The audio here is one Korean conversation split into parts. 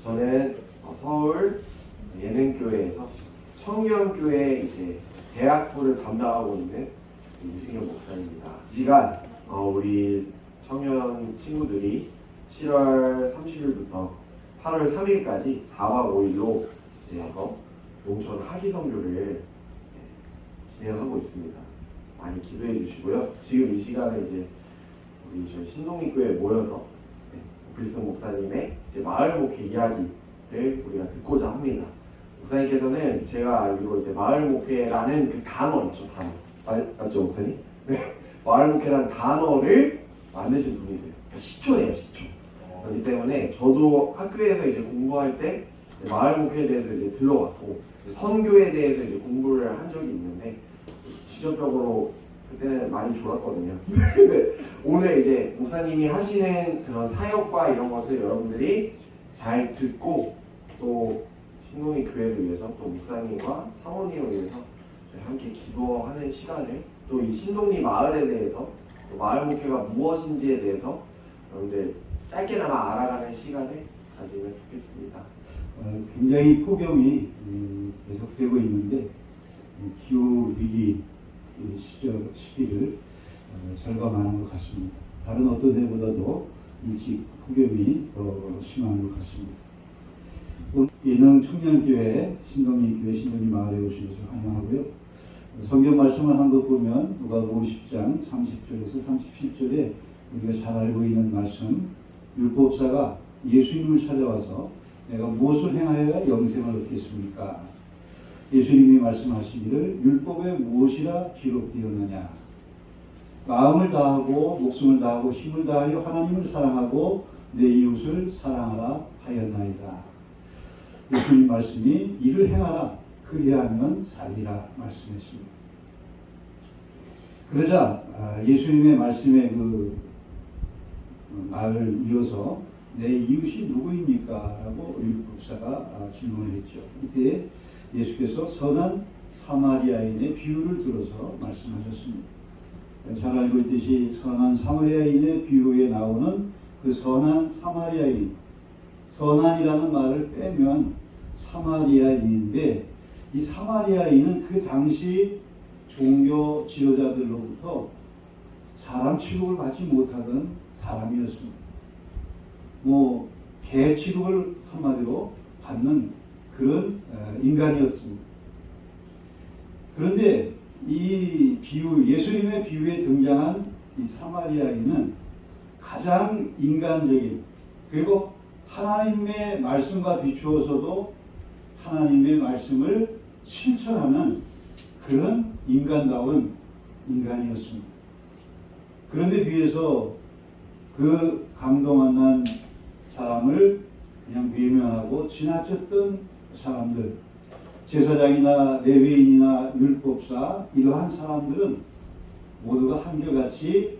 저는 서울 예능교회에서 청년교회 이제 대학부를 담당하고 있는 이승현 목사입니다. 이 시간 우리 청년 친구들이 7월 30일부터 8월 3일까지 4박 5일로 되어서 농촌 하기성교를 진행하고 있습니다. 많이 기도해 주시고요. 지금 이 시간에 이제 우리 저희 신동립교회에 모여서 빌슨 목사님의 이제 마을 목회 이야기를 우리가 듣고자 합니다. 목사님께서는 제가 알기로 이제 마을 목회라는 그 단어 있죠, 단어. 맞죠, 목사님? 네. 마을 목회라는 단어를 만드신 분이세요. 그러니까 시초예요, 시초. 그렇기 때문에 저도 학교에서 이제 공부할 때 마을 목회에 대해서 이제 들어왔고 선교에 대해서 이제 공부를 한 적이 있는데 직접적으로 그때는 많이 졸았거든요. 근데 오늘 이제 목사님이 하시는 그런 사역과 이런 것을 여러분들이 잘 듣고 또 신동희 교회를 위해서 또 목사님과 사모님을 위해서 함께 기도하는 시간을 또 이 신동리 마을에 대해서 또 마을 목회가 무엇인지에 대해서 여러분들 짧게나마 알아가는 시간을 가지면 좋겠습니다. 굉장히 폭염이 계속되고 있는데 기후 위기 시기를 절감하는 것 같습니다. 다른 어떤 해보다도 일찍 폭염이 더 심한 것 같습니다. 예능 청년교회 신동리 마을에 오신 것을 환영하고요. 성경 말씀을 한 것 보면 누가복음 10장 30절에서 37절에 우리가 잘 알고 있는 말씀, 율법사가 예수님을 찾아와서 내가 무엇을 행하여야 영생을 얻겠습니까? 예수님이 말씀하시기를 율법에 무엇이라 기록되었느냐? 마음을 다하고 목숨을 다하고 힘을 다하여 하나님을 사랑하고 내 이웃을 사랑하라 하였나이다. 예수님 말씀이 이를 행하라 그리하면 살리라 말씀했습니다. 그러자 예수님의 말씀에 그 말을 이어서 내 이웃이 누구입니까? 라고 율법사가 질문을 했죠. 이때 예수께서 선한 사마리아인의 비유를 들어서 말씀하셨습니다. 잘 알고 있듯이 선한 사마리아인의 비유에 나오는 그 선한 사마리아인, 선한이라는 말을 빼면 사마리아인인데 이 사마리아인은 그 당시 종교 지도자들로부터 사람 취급을 받지 못하던 사람이었습니다. 개 취급을 한마디로 받는 그런 인간이었습니다. 그런데 이 비유, 예수님의 비유에 등장한 이 사마리아인은 가장 인간적인, 그리고 하나님의 말씀과 비추어서도 하나님의 말씀을 실천하는 그런 인간다운 인간이었습니다. 그런데 비해서 그 강도 만난 사람을 그냥 외면하고 지나쳤던 사람들, 제사장이나 레위인이나 율법사 이러한 사람들은 모두가 한결같이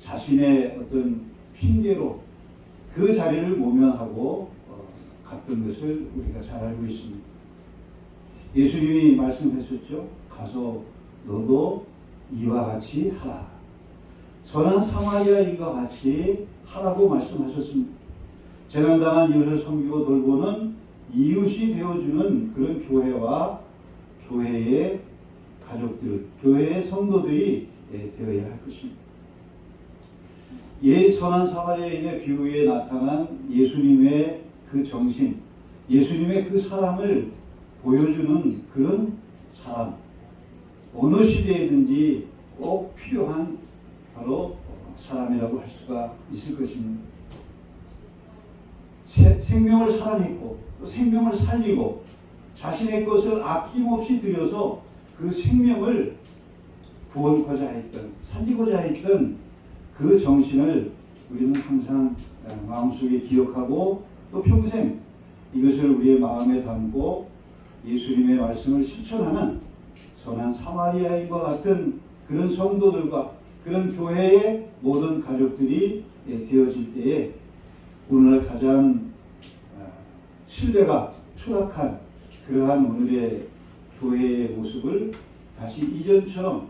자신의 어떤 핑계로 그 자리를 모면하고 갔던 것을 우리가 잘 알고 있습니다. 예수님이 말씀하셨죠. 가서 너도 이와 같이 하라. 선한 사마리아인과 같이 하라고 말씀하셨습니다. 재난당한 이웃을 섬기고 돌보는 이웃이 되어주는 그런 교회와 교회의 가족들, 교회의 성도들이 되어야 할 것입니다. 선한 사마리아인의 비유에 나타난 예수님의 그 정신, 예수님의 그 사랑을 보여주는 그런 사람, 어느 시대에든지 꼭 필요한 바로 사람이라고 할 수가 있을 것입니다. 생명을 사랑했고 또 생명을 살리고 자신의 것을 아낌없이 들여서 그 생명을 구원하고자 했던, 살리고자 했던 그 정신을 우리는 항상 마음속에 기억하고 또 평생 이것을 우리의 마음에 담고 예수님의 말씀을 실천하는 선한 사마리아인과 같은 그런 성도들과 그런 교회의 모든 가족들이 되어질 때에 오늘날 가장 신뢰가 추락한 그러한 오늘의 교회의 모습을 다시 이전처럼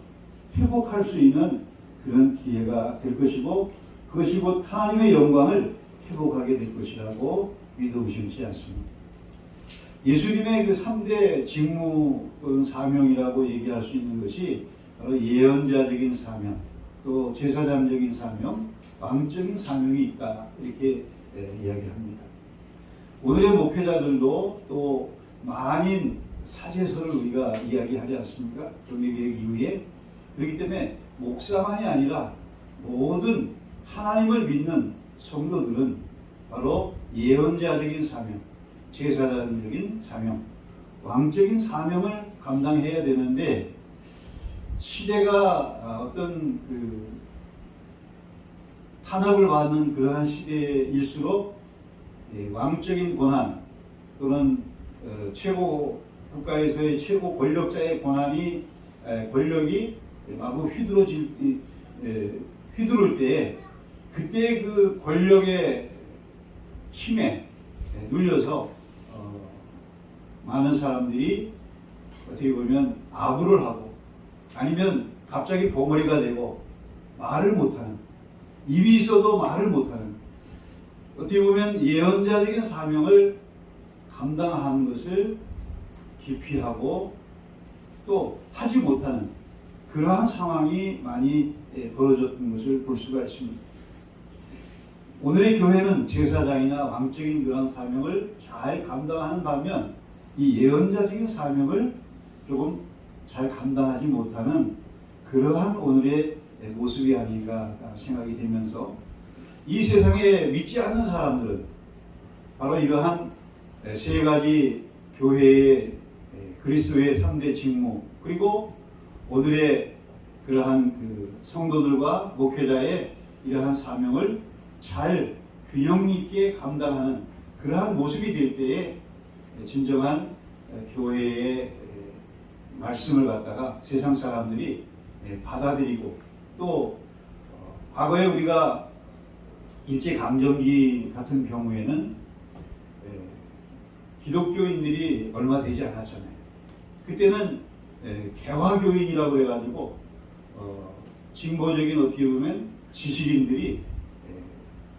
회복할 수 있는 그런 기회가 될 것이고 그것이 곧 하나님의 영광을 회복하게 될 것이라고 믿어 의심치 않습니다. 예수님의 그 3대 직무 또는 사명이라고 얘기할 수 있는 것이 바로 예언자적인 사명, 또 제사장적인 사명, 왕적인 사명이 있다, 이렇게 이야기합니다. 오늘의 목회자들도 또 많은 사제서를 우리가 이야기하지 않습니까? 종교개혁 이후에. 그렇기 때문에 목사만이 아니라 모든 하나님을 믿는 성도들은 바로 예언자적인 사명, 제사장적인 사명, 왕적인 사명을 감당해야 되는데, 시대가 어떤 그 탄압을 받는 그러한 시대일수록 왕적인 권한 또는 최고 국가에서의 최고 권력자의 권력이 마구 휘두를 때에, 그때 그 권력의 힘에 눌려서 많은 사람들이 어떻게 보면 아부를 하고, 아니면 갑자기 봉어리가 되고 말을 못하는, 입이 있어도 말을 못하는, 어떻게 보면 예언자적인 사명을 감당하는 것을 기피하고 또 하지 못하는 그러한 상황이 많이 벌어졌던 것을 볼 수가 있습니다. 오늘의 교회는 제사장이나 왕적인 그런 사명을 잘 감당하는 반면, 이 예언자적인 사명을 조금 잘 감당하지 못하는 그러한 오늘의 모습이 아닌가 생각이 되면서, 이 세상에 믿지 않는 사람들은 바로 이러한 세 가지 교회의 그리스도의 3대 직무, 그리고 오늘의 그러한 그 성도들과 목회자의 이러한 사명을 잘 균형 있게 감당하는 그러한 모습이 될 때에 진정한 교회의 말씀을 갖다가 세상 사람들이 받아들이고, 또 과거에 우리가 일제강점기 같은 경우에는 기독교인들이 얼마 되지 않았잖아요. 그때는 개화교인이라고 해가지고 진보적인 어떻게 보면 지식인들이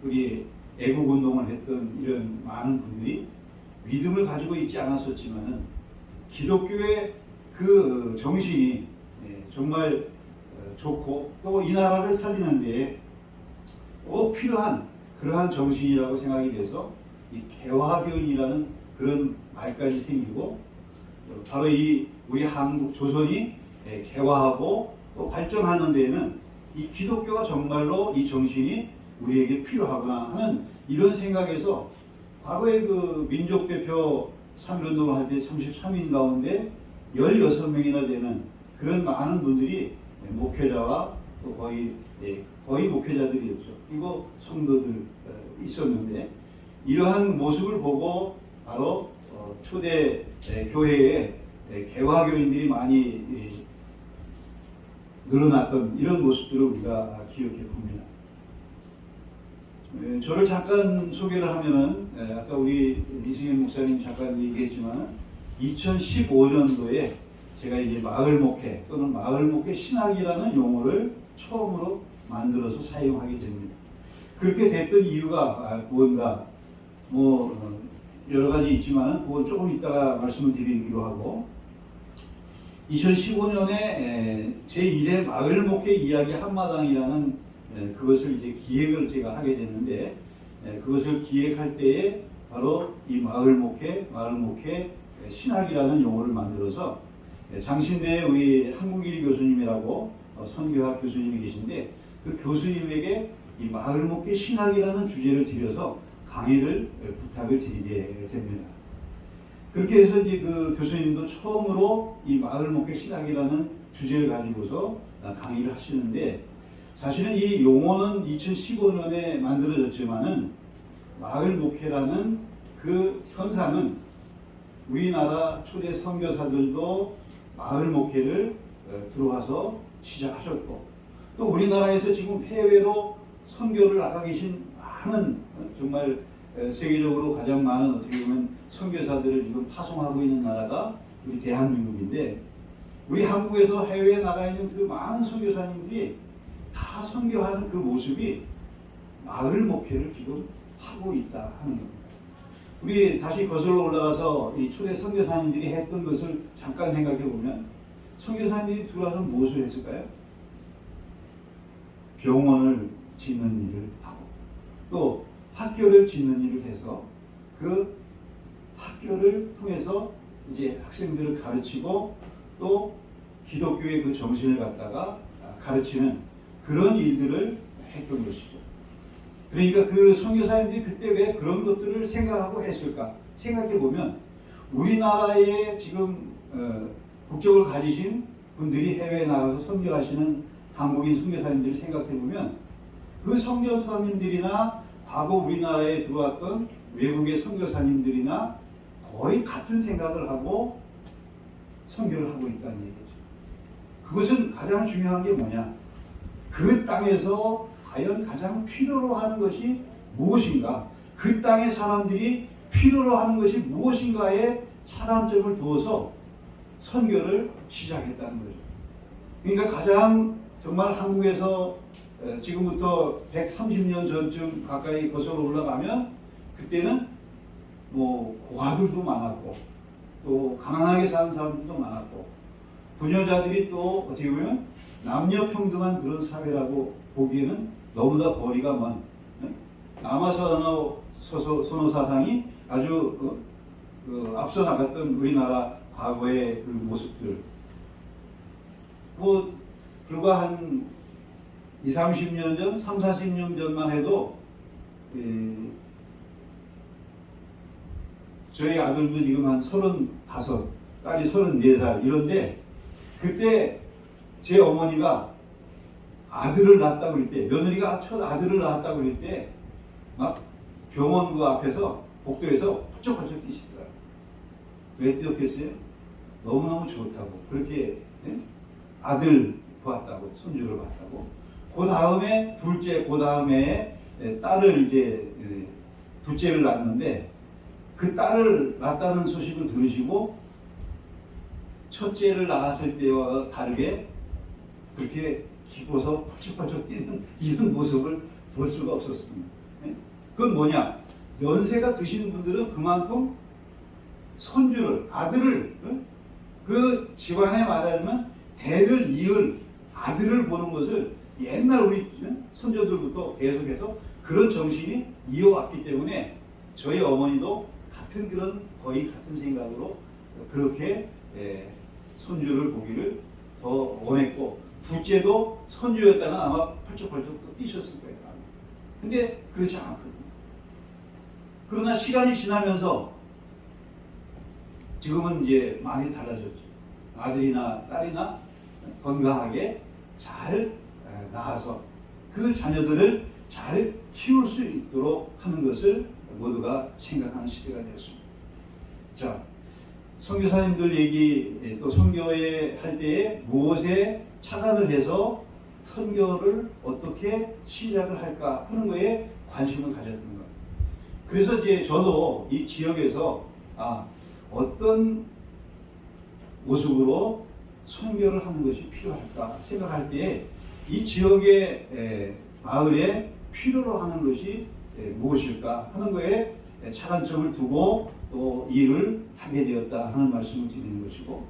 우리 애국운동을 했던 이런 많은 분들이 믿음을 가지고 있지 않았었지만은, 기독교의 그 정신이 정말 좋고 또 이 나라를 살리는 데에 꼭 필요한 그러한 정신이라고 생각이 돼서 이 개화교인이라는 그런 말까지 생기고, 바로 이 우리 한국 조선이 개화하고 또 발전하는 데에는 이 기독교가 정말로 이 정신이 우리에게 필요하구나 하는 이런 생각에서, 과거에 그 민족대표 3.1운동을 할 때 33인 가운데 16명이나 되는 그런 많은 분들이 목회자와 또 거의 목회자들이었죠. 그리고 성도들 있었는데, 이러한 모습을 보고 바로 초대 교회에 개화교인들이 많이 늘어났던 이런 모습들을 우리가 기억해 봅니다. 저를 잠깐 소개를 하면은, 아까 우리 이승현 목사님 잠깐 얘기했지만 2015년도에 제가 이제 마을 목회 또는 마을 목회 신학이라는 용어를 처음으로 만들어서 사용하게 됩니다. 그렇게 됐던 이유가 무언가 여러 가지 있지만 그건 조금 이따가 말씀을 드리기로 하고, 2015년에 제1회 마을 목회 이야기 한마당이라는 그것을 이제 기획을 제가 하게 됐는데, 그것을 기획할 때에 바로 이 마을 목회 신학이라는 용어를 만들어서, 장신대에 우리 한국일 교수님이라고 선교학 교수님이 계신데, 그 교수님에게 이 마을 목회 신학이라는 주제를 드려서 강의를 부탁을 드리게 됩니다. 그렇게 해서 이제 그 교수님도 처음으로 이 마을 목회 신학이라는 주제를 가지고서 강의를 하시는데, 사실은 이 용어는 2015년에 만들어졌지만은 마을 목회라는 그 현상은 우리나라 초대 선교사들도 마을 목회를 들어와서 시작하셨고, 또 우리나라에서 지금 해외로 선교를 나가 계신 많은, 정말 세계적으로 가장 많은 어떻게 보면 선교사들을 지금 파송하고 있는 나라가 우리 대한민국인데, 우리 한국에서 해외에 나가 있는 그 많은 선교사님들이 다 선교하는 그 모습이 마을 목회를 지금 하고 있다 하는 겁니다. 우리 다시 거슬러 올라가서 이 초대 선교사님들이 했던 것을 잠깐 생각해 보면 선교사님들이 들어와서 무엇을 했을까요? 병원을 짓는 일을 하고 또 학교를 짓는 일을 해서 그 학교를 통해서 이제 학생들을 가르치고 또 기독교의 그 정신을 갖다가 가르치는 그런 일들을 했던 것이죠. 그러니까 그 선교사님들이 그때 왜 그런 것들을 생각하고 했을까? 생각해 보면 우리나라에 지금 국적을 가지신 분들이 해외에 나가서 선교하시는 한국인 선교사님들을 생각해 보면 그 선교사님들이나 과거 우리나라에 들어왔던 외국의 선교사님들이나 거의 같은 생각을 하고 선교를 하고 있다는 얘기죠. 그것은 가장 중요한 게 뭐냐? 그 땅에서 과연 가장 필요로 하는 것이 무엇인가? 그 땅의 사람들이 필요로 하는 것이 무엇인가에 차단점을 두어서 선교를 시작했다는 거죠. 그러니까 가장 정말 한국에서 지금부터 130년 전쯤 가까이 거슬러 올라가면 그때는 뭐 고아들도 많았고 또 가난하게 사는 사람들도 많았고 부녀자들이 또 어떻게 보면 남녀 평등한 그런 사회라고 보기에는 너무나 거리가 먼 남아선호 사상이 아주 앞서 나갔던 우리나라 과거의 그 모습들 뭐 불과 한 20, 30년 전, 30, 40년 전만 해도 저희 아들도 지금 한 35, 딸이 34살 이런데 그때 제 어머니가 아들을 낳았다고 그럴 때 며느리가 첫 아들을 낳았다고 그럴 때 막 병원 그 앞에서 복도에서 푸쩍푸쩍 뛰시더라고요. 왜 뛰었겠어요? 너무너무 좋다고 그렇게 아들 보았다고 손주를 봤다고 그 다음에 둘째 그 다음에 딸을 이제 둘째를 낳았는데 그 딸을 낳았다는 소식을 들으시고 첫째를 낳았을 때와 다르게 그렇게 기뻐서 펄쩍펄쩍 뛰는 이런 모습을 볼 수가 없었습니다. 그건 뭐냐? 연세가 드시는 분들은 그만큼 손주를, 아들을, 그 집안에 말하자면 대를 이을 아들을 보는 것을 옛날 우리 선조들부터 계속해서 그런 정신이 이어왔기 때문에 저희 어머니도 같은 그런 거의 같은 생각으로 그렇게 손주를 보기를 더 원했고 둘째도 손주였다면 아마 펄쩍펄쩍 또 뛰셨을 거예요. 근데 그렇지 않거든요. 그러나 시간이 지나면서 지금은 이제 많이 달라졌죠. 아들이나 딸이나 건강하게 잘 낳아서 그 자녀들을 잘 키울 수 있도록 하는 것을 모두가 생각하는 시대가 되었습니다. 자, 선교사님들 얘기 또 선교회 할 때에 무엇에 차단을 해서 선교를 어떻게 시작을 할까 하는 거에 관심을 가졌던 거예요. 그래서 이제 저도 이 지역에서 어떤 모습으로 선교를 하는 것이 필요할까 생각할 때에 이 지역의 마을에 필요로 하는 것이 무엇일까 하는 거에 차관점을 두고 또 일을 하게 되었다 하는 말씀을 드리는 것이고,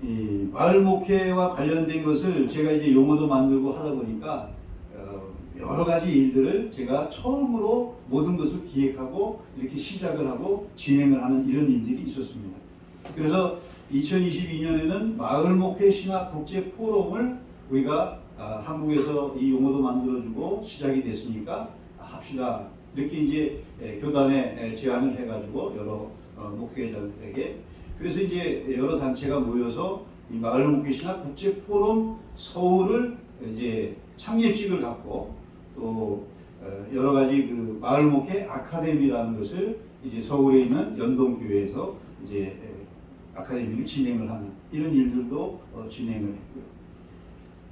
이 마을 목회와 관련된 것을 제가 이제 용어도 만들고 하다 보니까 여러 가지 일들을 제가 처음으로 모든 것을 기획하고 이렇게 시작을 하고 진행을 하는 이런 일들이 있었습니다. 그래서 2022년에는 마을 목회 신학 국제 포럼을 우리가 한국에서 이 용어도 만들어주고 시작이 됐으니까 합시다. 이렇게 이제 교단에 제안을 해가지고 여러 목회자들에게, 그래서 이제 여러 단체가 모여서 이 마을 목회 신학 국제 포럼 서울을 이제 창립식을 갖고 또 여러 가지 그 마을 목회 아카데미라는 것을 이제 서울에 있는 연동교회에서 이제 아카데미를 진행을 하는 이런 일들도 진행을 했고요.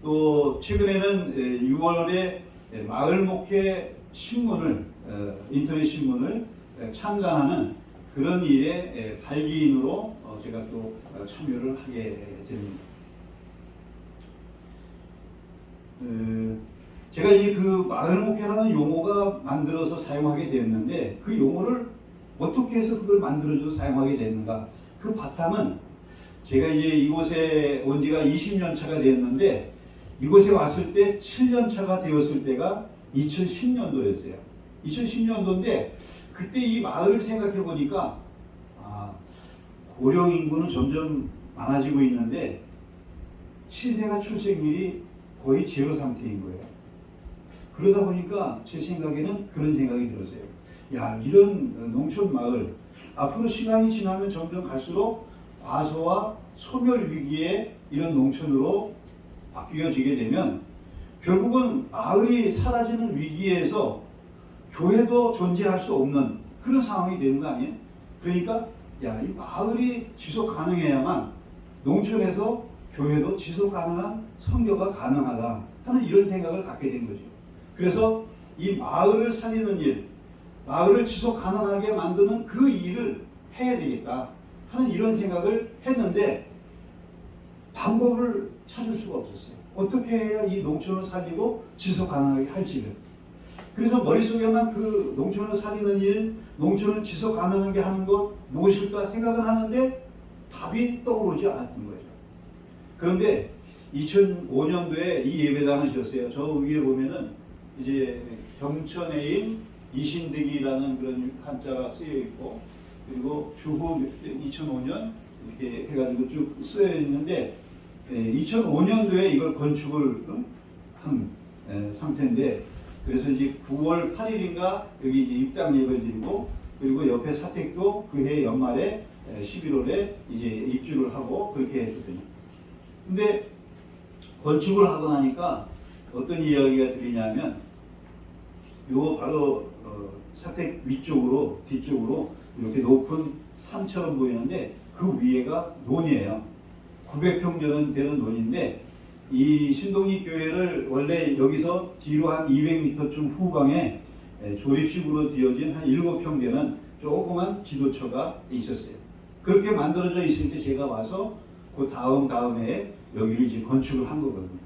또 최근에는 6월에 마을 목회 신문을 인터넷 신문을 창간하는 그런 일에 발기인으로 제가 또 참여를 하게 됩니다. 제가 이제 그 마을 목회라는 용어가 만들어서 사용하게 됐는데 그 용어를 어떻게 해서 그걸 만들어서 사용하게 됐는가? 그 바탕은 제가 이제 이곳에 온 지가 20년 차가 됐는데 이곳에 왔을 때 7년 차가 되었을 때가 2010년도였어요. 2010년도인데 그때 이 마을을 생각해 보니까 고령 인구는 점점 많아지고 있는데 신생아 출생률이 거의 제로 상태인 거예요. 그러다 보니까 제 생각에는 그런 생각이 들었어요. 야, 이런 농촌 마을 앞으로 시간이 지나면 점점 갈수록 과소와 소멸 위기의 이런 농촌으로 바뀌어지게 되면 결국은 마을이 사라지는 위기에서 교회도 존재할 수 없는 그런 상황이 되는 거 아니에요? 그러니까 야, 이 마을이 지속 가능해야만 농촌에서 교회도 지속 가능한 선교가 가능하다 하는 이런 생각을 갖게 된 거죠. 그래서 이 마을을 살리는 일, 마을을 지속 가능하게 만드는 그 일을 해야 되겠다 하는 이런 생각을 했는데 방법을 찾을 수가 없었어요. 어떻게 해야 이 농촌을 살리고 지속 가능하게 할지를. 그래서 머릿속에만 그 농촌을 살리는 일, 농촌을 지속 가능하게 하는 것 무엇일까 생각을 하는데 답이 떠오르지 않았던 거죠. 그런데 2005년도에 이 예배당을 지었어요. 저 위에 보면은 이제 경천에인 이신득이라는 그런 한자가 쓰여 있고 그리고 주후 2005년 이렇게 해가지고 쭉 쓰여 있는데 2005년도에 이걸 건축을 한 상태인데 그래서 이제 9월 8일인가 여기 이제 입당 예배를 드리고 그리고 옆에 사택도 그해 연말에 11월에 이제 입주를 하고 그렇게 했거든요. 근데 건축을 하고 나니까 어떤 이야기가 들리냐면 요 바로 사택 위쪽으로 뒤쪽으로 이렇게 높은 산처럼 보이는데 그 위에가 논이에요. 900평 되는 논인데 이 신동리 교회를 원래 여기서 뒤로 한 200m쯤 후방에 조립식으로 되어진 한 7평 되는 조그만 기도처가 있었어요. 그렇게 만들어져 있을 때 제가 와서 그 다음에 여기를 이제 건축을 한 거거든요.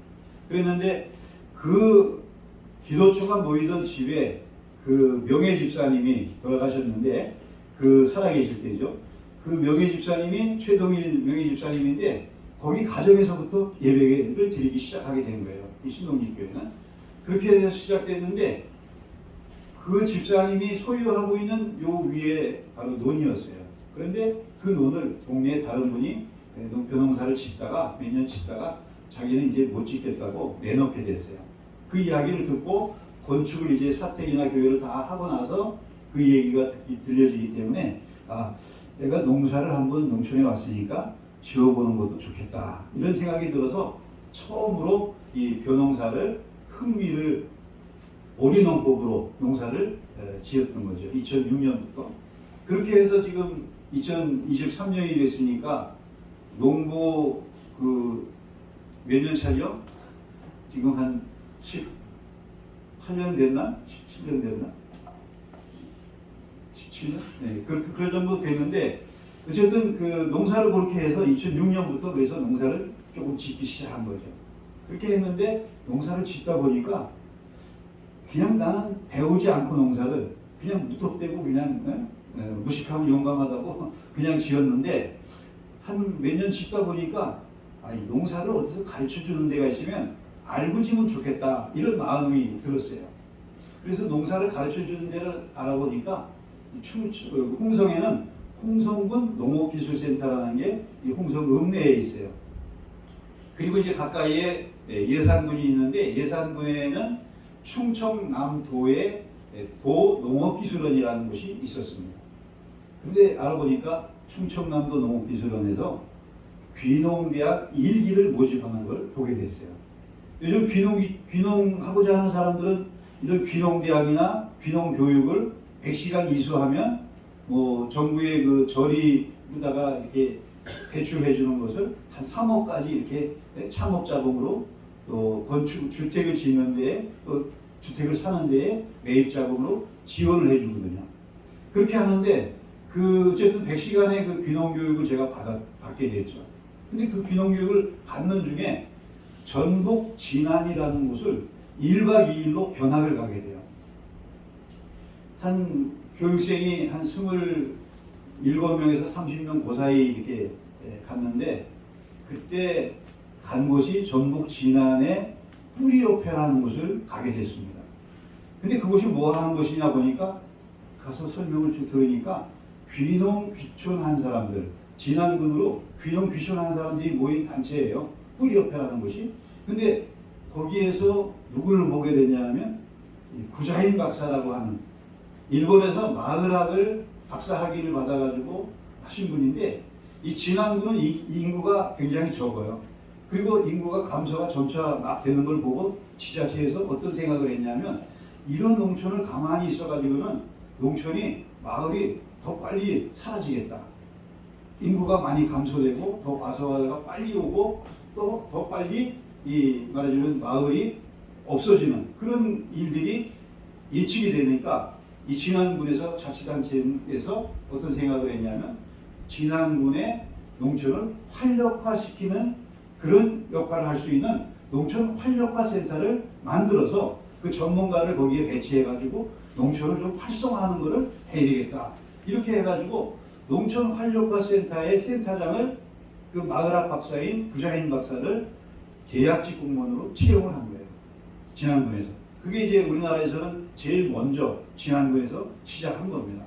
그랬는데 그 기도처가 모이던 집에 그 명예 집사님이 돌아가셨는데 그 살아계실 때죠. 그 명예 집사님이 최동일 명예 집사님인데 거기 가정에서부터 예배를 드리기 시작하게 된 거예요. 이 신동리 교회는. 그렇게 해서 시작됐는데 그 집사님이 소유하고 있는 요 위에 바로 논이었어요. 그런데 그 논을 동네에 다른 분이 벼농사를 짓다가 몇 년 짓다가 자기는 이제 못 짓겠다고 내놓게 됐어요. 그 이야기를 듣고 건축을 이제 사택이나 교회를 다 하고 나서 그 얘기가 들려지기 때문에 내가 농사를 한번 농촌에 왔으니까 지어보는 것도 좋겠다 이런 생각이 들어서 처음으로 이 벼농사를 흥미를 오리농법으로 농사를 지었던 거죠. 2006년부터 그렇게 해서 지금 2023년이 됐으니까 농부 몇 년 차죠? 지금 한 18년 됐나? 17년 됐나? 17년? 네, 그 정도 됐는데 어쨌든 그 농사를 그렇게 해서 2006년부터 그래서 농사를 조금 짓기 시작한 거죠. 그렇게 했는데 농사를 짓다 보니까 그냥 나는 배우지 않고 농사를 그냥 무턱대고 그냥 무식하면 용감하다고 그냥 지었는데 한 몇 년 짓다 보니까 이 농사를 어디서 가르쳐 주는 데가 있으면 알고 지면 좋겠다 이런 마음이 들었어요. 그래서 농사를 가르쳐 주는 데를 알아보니까 홍성에는 홍성군 농업기술센터라는 게 이 홍성 읍내에 있어요. 그리고 이제 가까이에 예산군이 있는데 예산군에는 충청남도에 도농업기술원이라는 곳이 있었습니다. 그런데 알아보니까 충청남도 농업기술원에서 귀농대학 1기를 모집하는 걸 보게 됐어요. 요즘 귀농하고자 하는 사람들은 이런 귀농대학이나 귀농교육을 100시간 이수하면 정부의 그 저리로다가 이렇게 대출해 주는 것을 한 3억까지 이렇게 창업자금으로 또 주택을 짓는 데에 또 주택을 사는 데에 매입자금으로 지원을 해 주거든요. 그렇게 하는데 어쨌든 100시간의 그 귀농교육을 제가 받게 됐죠. 근데 그 귀농교육을 받는 중에 전북 진안이라는 곳을 1박 2일로 견학을 가게 돼요. 한 교육생이 한 27명에서 30명 그 사이 이렇게 갔는데, 그때 간 곳이 전북 진안의 뿌리오페라는 곳을 가게 됐습니다. 근데 그곳이 뭐 하는 곳이냐 보니까 가서 설명을 쭉 들으니까 귀농 귀촌한 사람들, 진안군으로 귀농 귀촌한 사람들이 모인 단체예요. 뿌리오페라는 곳이. 근데 거기에서 누구를 보게 됐냐면 구자인 박사라고 하는, 일본에서 마을학을 박사학위를 받아가지고 하신 분인데, 이 진안군은 이 인구가 굉장히 적어요. 그리고 인구가 감소가 점차 막 되는 걸 보고 지자체에서 어떤 생각을 했냐면, 이런 농촌을 가만히 있어가지고는 농촌이, 마을이 더 빨리 사라지겠다. 인구가 많이 감소되고 더 과소화가 빨리 오고 또 더 빨리 이 말하자면 마을이 없어지는 그런 일들이 예측이 되니까, 이 진안군에서 자치단체에서 어떤 생각을 했냐면, 진안군의 농촌을 활력화시키는 그런 역할을 할 수 있는 농촌 활력화 센터를 만들어서 그 전문가를 거기에 배치해가지고 농촌을 좀 활성화하는 것을 해야 되겠다. 이렇게 해가지고 농촌 활력화 센터의 센터장을 그 마을학 박사인 구자인 박사를 계약직 공무원으로 채용을 한 거예요. 진안군에서. 그게 이제 우리나라에서는 제일 먼저 진안군에서 시작한 겁니다.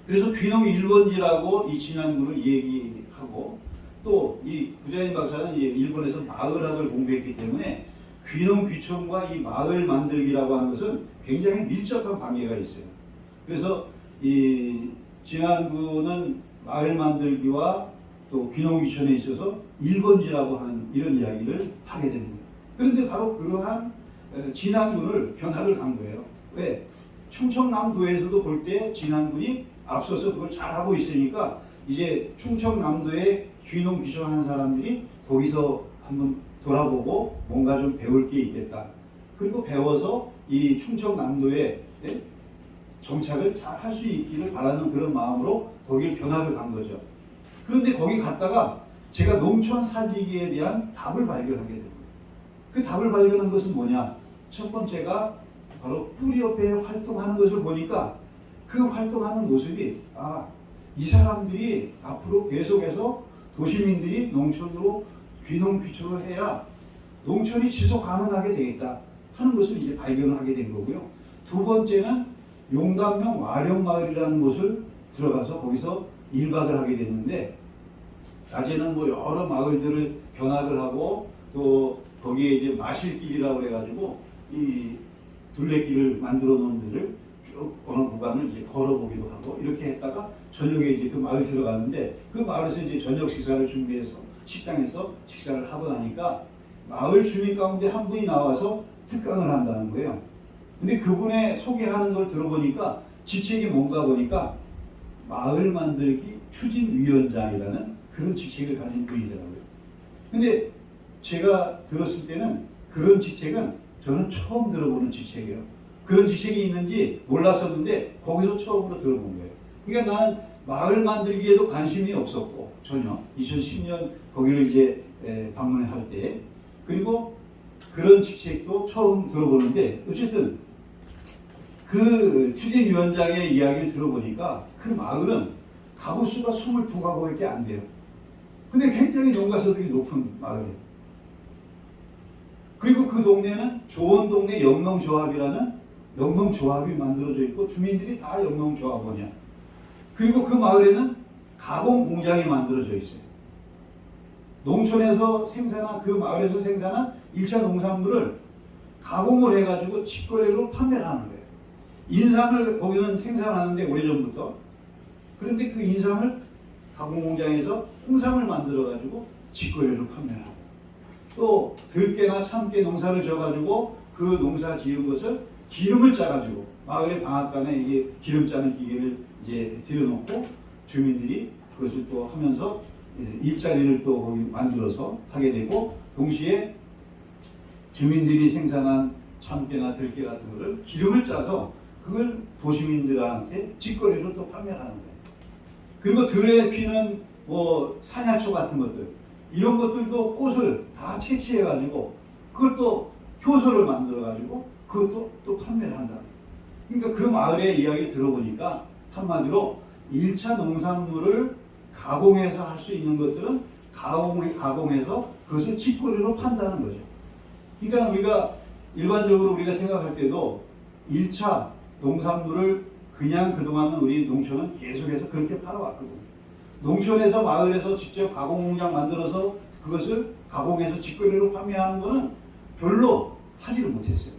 그래서 귀농 1번지라고 이 진안군을 얘기하고, 또 이 구자인 박사는 이제 일본에서 마을학을 공부했기 때문에 귀농 귀촌과 이 마을 만들기라고 하는 것은 굉장히 밀접한 관계가 있어요. 그래서 이 진안군은 마을 만들기와 또 귀농 귀촌에 있어서 1번지라고 하는 이런 이야기를 하게 됩니다. 그런데 바로 그러한 진안군을 견학을 간 거예요. 왜? 충청남도에서도 볼 때 진안군이 앞서서 그걸 잘하고 있으니까 이제 충청남도에 귀농 귀촌하는 사람들이 거기서 한번 돌아보고 뭔가 좀 배울 게 있겠다. 그리고 배워서 이 충청남도에 정착을 잘 할 수 있기를 바라는 그런 마음으로 거기를 견학을 간 거죠. 그런데 거기 갔다가 제가 농촌 살리기에 대한 답을 발견하게 됩니다. 그 답을 발견한 것은 뭐냐? 첫 번째가 바로 뿌리오페 활동하는 것을 보니까 그 활동하는 모습이, 이 사람들이 앞으로 계속해서 도시민들이 농촌으로 귀농 귀촌을 해야 농촌이 지속 가능하게 되겠다 하는 것을 이제 발견을 하게 된 거고요. 두 번째는 용감령 와룡마을이라는 곳을 들어가서 거기서 1박을 하게 됐는데, 낮에는 뭐 여러 마을들을 견학을 하고, 또 거기에 이제 마실길이라고 해가지고 이 둘레길을 만들어 놓은 데를 쭉 어느 구간을 이제 걸어보기도 하고, 이렇게 했다가 저녁에 이제 그 마을 들어갔는데, 그 마을에서 이제 저녁 식사를 준비해서 식당에서 식사를 하고 나니까 마을 주민 가운데 한 분이 나와서 특강을 한다는 거예요. 근데 그분의 소개하는 걸 들어보니까 직책이 뭔가 보니까 마을 만들기 추진위원장이라는 그런 직책을 가진 분이더라고요. 근데 제가 들었을 때는 그런 직책은 저는 처음 들어보는 직책이에요. 그런 직책이 있는지 몰랐었는데 거기서 처음으로 들어본 거예요. 그러니까 나는 마을 만들기에도 관심이 없었고, 전혀 2010년 거기를 이제 방문할 때, 그리고 그런 직책도 처음 들어보는데, 어쨌든 그 추진위원장의 이야기를 들어보니까 그 마을은 가구 수가 22가구밖에 안 돼요. 근데 굉장히 농가소득이 높은 마을이에요. 그리고 그 동네는 조원동네 영농조합이라는 영농조합이 만들어져 있고 주민들이 다 영농조합원이야. 그리고 그 마을에는 가공공장이 만들어져 있어요. 농촌에서 생산한, 그 마을에서 생산한 1차 농산물을 가공을 해가지고 직거래로 판매를 하는 거예요. 인삼을 거기는 생산하는데 오래전부터. 그런데 그 인삼을 가공공장에서 홍삼을 만들어가지고 직거래로 판매를 하고, 또 들깨나 참깨 농사를 져가지고 그 농사 지은 것을 기름을 짜가지고 마을의 방앗간에 이게 기름 짜는 기계를 이제 들여놓고 주민들이 그것을 또 하면서 일자리를 또 거기 만들어서 하게 되고, 동시에 주민들이 생산한 참깨나 들깨 같은 거를 기름을 짜서 그걸 도시민들한테 직거래로 또 판매하는 거예요. 그리고 들에 피는 뭐 산야초 같은 것들, 이런 것들도 꽃을 다 채취해가지고 그걸 또 효소를 만들어가지고 그것도 또 판매를 한다. 그러니까 그 마을의 이야기 들어보니까 한마디로 1차 농산물을 가공해서 할 수 있는 것들은 가공해서 그것을 직거래로 판다는 거죠. 그러니까 우리가 일반적으로 우리가 생각할 때도 1차 농산물을 그냥 그동안은 우리 농촌은 계속해서 그렇게 팔아왔거든요. 농촌에서 마을에서 직접 가공 공장 만들어서 그것을 가공해서 직거래로 판매하는 것은 별로 하지를 못했어요.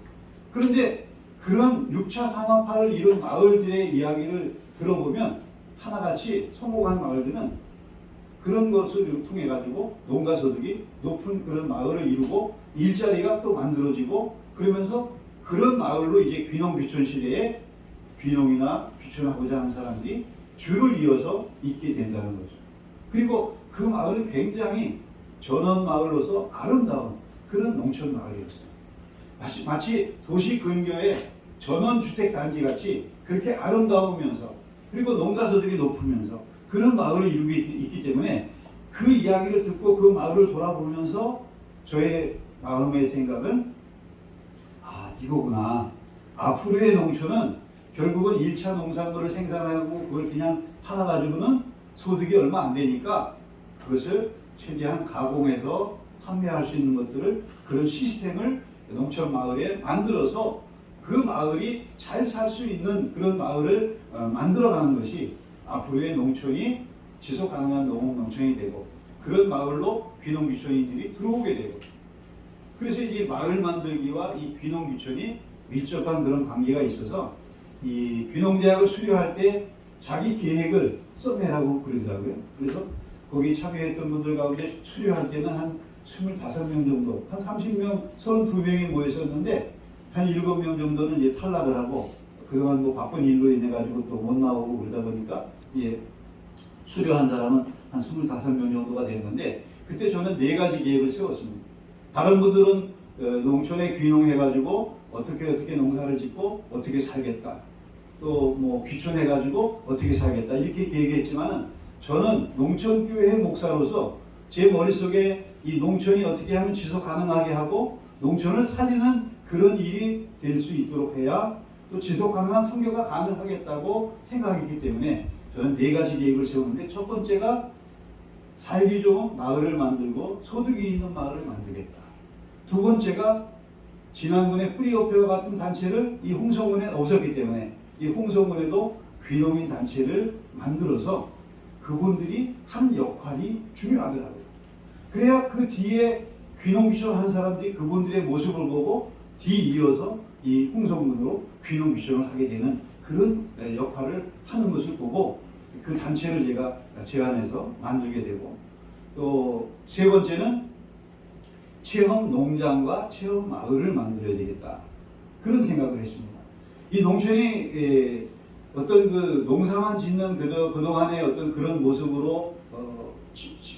그런데 그런 6차 산업화를 이룬 마을들의 이야기를 들어보면 하나같이 성공한 마을들은 그런 것을 통해 가지고 농가 소득이 높은 그런 마을을 이루고 일자리가 또 만들어지고 그러면서 그런 마을로 이제 귀농 귀촌 시대에 귀농이나 귀촌하고자 하는 사람들이 줄을 이어서 있게 된다는 거죠. 그리고 그 마을은 굉장히 전원 마을로서 아름다운 그런 농촌 마을이었어요. 마치 도시 근교의 전원 주택 단지 같이 그렇게 아름다우면서 그리고 농가 소득이 높으면서 그런 마을을 이루고 있기 때문에 그 이야기를 듣고 그 마을을 돌아보면서 저의 마음의 생각은 이거구나. 앞으로의 농촌은 결국은 1차 농산물을 생산하고 그걸 그냥 팔아가지고는 소득이 얼마 안 되니까 그것을 최대한 가공해서 판매할 수 있는 것들을 그런 시스템을 농촌 마을에 만들어서 그 마을이 잘 살 수 있는 그런 마을을 만들어가는 것이 앞으로의 농촌이 지속 가능한 농촌이 되고 그런 마을로 귀농 귀촌인들이 들어오게 되고 그래서 이제 마을 만들기와 이 귀농 귀촌이 밀접한 그런 관계가 있어서 이 귀농대학을 수료할 때 자기 계획을 써내라고 그러더라고요. 그래서 거기 참여했던 분들 가운데 수료할 때는 한 25명 정도, 한 30명, 32명이 모였었는데 한 7명 정도는 이제 탈락을 하고 그동안 뭐 바쁜 일로 인해 가지고 또 못 나오고 그러다 보니까 예, 수료한 사람은 한 25명 정도가 됐는데 그때 저는 4가지 계획을 세웠습니다. 다른 분들은 농촌에 귀농해가지고 어떻게 농사를 짓고 어떻게 살겠다. 또 뭐 귀촌해가지고 어떻게 살겠다. 이렇게 계획했지만은 저는 농촌교회 목사로서 제 머릿속에 이 농촌이 어떻게 하면 지속 가능하게 하고 농촌을 살리는 그런 일이 될 수 있도록 해야 또 지속 가능한 선교가 가능하겠다고 생각했기 때문에 저는 4가지 계획을 세웠는데 첫 번째가 살기 좋은 마을을 만들고 소득이 있는 마을을 만들겠다. 두 번째가 진안군의 뿌리오표와 같은 단체를 이 홍성군에 없었기 때문에 이 홍성군에도 귀농인 단체를 만들어서 그분들이 한 역할이 중요하더라고요. 그래야 그 뒤에 귀농 귀촌 한 사람들이 그분들의 모습을 보고 뒤이어서 이 홍성군으로 귀농 귀촌을 하게 되는 그런 역할을 하는 것을 보고 그 단체를 제가 제안해서 만들게 되고 또 세 번째는 체험 농장과 체험 마을을 만들어야 되겠다. 그런 생각을 했습니다. 이 농촌이 어떤 그 농사만 짓는 그동안의 어떤 그런 모습으로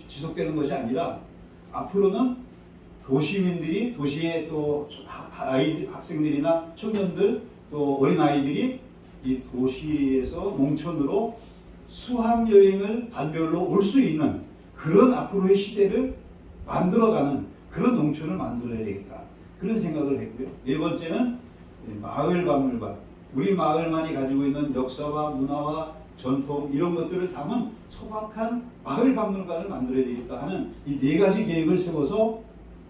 지속되는 것이 아니라 앞으로는 도시민들이 도시의 또 학생들이나 청년들 또 어린아이들이 이 도시에서 농촌으로 수학여행을 반별로 올 수 있는 그런 앞으로의 시대를 만들어가는 그런 농촌을 만들어야 되겠다. 그런 생각을 했고요. 네 번째는 마을 박물관. 우리 마을만이 가지고 있는 역사와 문화와 전통 이런 것들을 담은 소박한 마을 박물관을 만들어야 되겠다 하는 이 4가지 계획을 세워서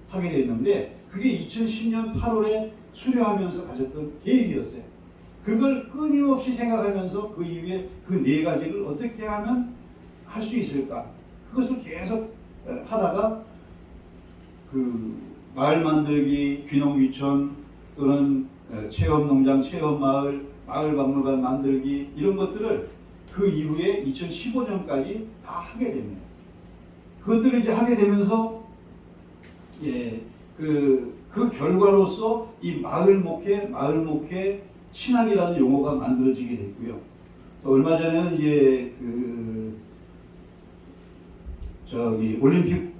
하게 됐는데 그게 2010년 8월에 수료하면서 가졌던 계획이었어요. 그걸 끊임없이 생각하면서 그 이후에 그 4가지를 어떻게 하면 할 수 있을까? 그것을 계속 하다가 그 마을 만들기, 귀농 귀촌 또는 체험 농장, 체험 마을, 마을 박물관 만들기 이런 것들을 그 이후에 2015년까지 다 하게 됩니다. 그것들을 이제 하게 되면서 그 결과로서 이 마을 목회 신학이라는 용어가 만들어지게 됐고요. 또 얼마 전에는 이제 올림픽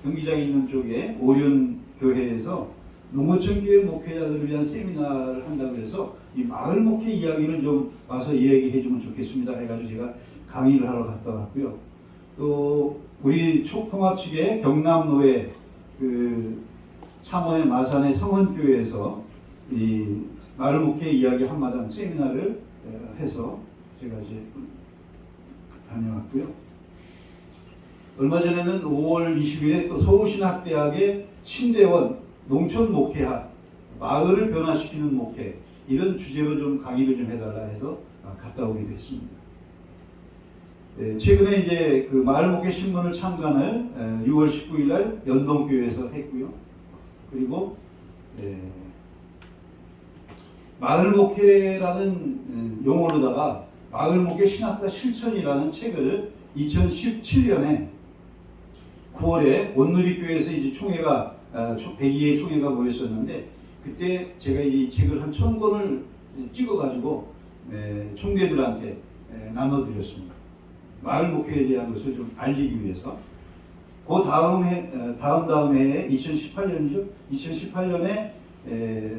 경기장이 있는 쪽에 오륜 교회에서 농어촌 교회 목회자들을 위한 세미나를 한다고 해서 이 마을 목회 이야기를 좀 와서 이야기해 주면 좋겠습니다 해가지고 제가 강의를 하러 갔다 왔고요. 또 우리 촉통합 측의 경남노회 창원의 마산의 성원교회에서 이 마을 목회 이야기 한마당 세미나를 해서 제가 이제 다녀왔고요. 얼마 전에는 5월 20일에 또 서울신학대학의 신대원 농촌 목회학 마을을 변화시키는 목회 이런 주제로 좀 강의를 좀 해달라 해서 갔다 오기도 했습니다. 최근에 이제 그 마을 목회 신문을 창간을 6월 19일 날 연동교회에서 했고요. 그리고 마을 목회라는 용어로다가 마을 목회 신학과 실천이라는 책을 2017년에 9월에 온누리교회에서 이제 총회가 102회 총회가 모였었는데 그때 제가 이 책을 한 1000권을 찍어가지고 총대들한테 나눠드렸습니다. 마을 목회에 대한 것을 좀 알리기 위해서. 그 다음 해에 2018년이죠. 2018년에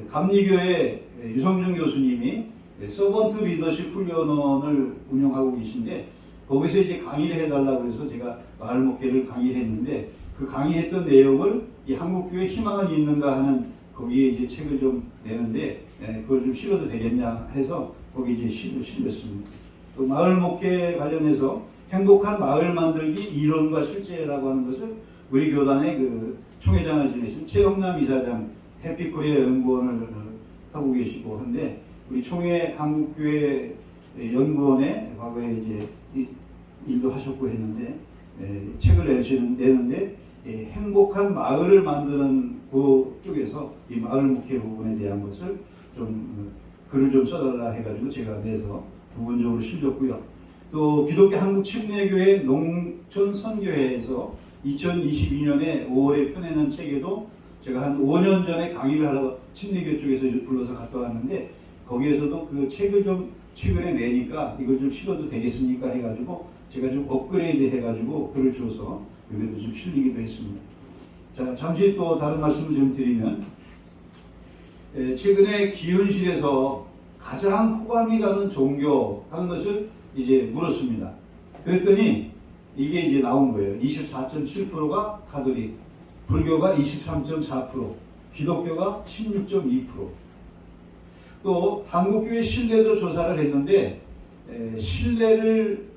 감리교회 유성준 교수님이 서번트 리더십 훈련원을 운영하고 계신데 거기서 이제 강의를 해달라고 해서 제가 마을 목회를 강의를 했는데 그 강의했던 내용을 이 한국교회 희망은 있는가 하는 거기에 이제 책을 좀 내는데 그걸 좀 실어도 되겠냐 해서 거기 이제 실렸습니다. 또 마을 목회 관련해서 행복한 마을 만들기 이론과 실제라고 하는 것을 우리 교단의 그 총회장을 지내신 최영남 이사장 해피코리아 연구원을 하고 계시고 한데 우리 총회 한국교회 연구원에 과거에 이제 일도 하셨고 했는데 책을 내는데 행복한 마을을 만드는 그 쪽에서 이 마을 목회 부분에 대한 것을 좀 글을 좀 써달라 해가지고 제가 내서 부분적으로 실렸고요. 또 기독교 한국침례교회 농촌선교회에서 2022년에 5월에 펴내는 책에도 제가 한 5년 전에 강의를 하러 침례교 쪽에서 불러서 갔다 왔는데 거기에서도 그 책을 좀 최근에 내니까 이걸 좀 실어도 되겠습니까 해가지고 제가 좀 업그레이드 해가지고 글을 줘서 여기도 좀 실리기도 했습니다. 자, 잠시 또 다른 말씀을 좀 드리면 최근에 기은실에서 가장 호감이 가는 종교 하는 것을 이제 물었습니다. 그랬더니 이게 이제 나온 거예요. 24.7%가 가톨릭, 불교가 23.4%, 기독교가 16.2%. 또 한국교회 신뢰도 조사를 했는데 신뢰를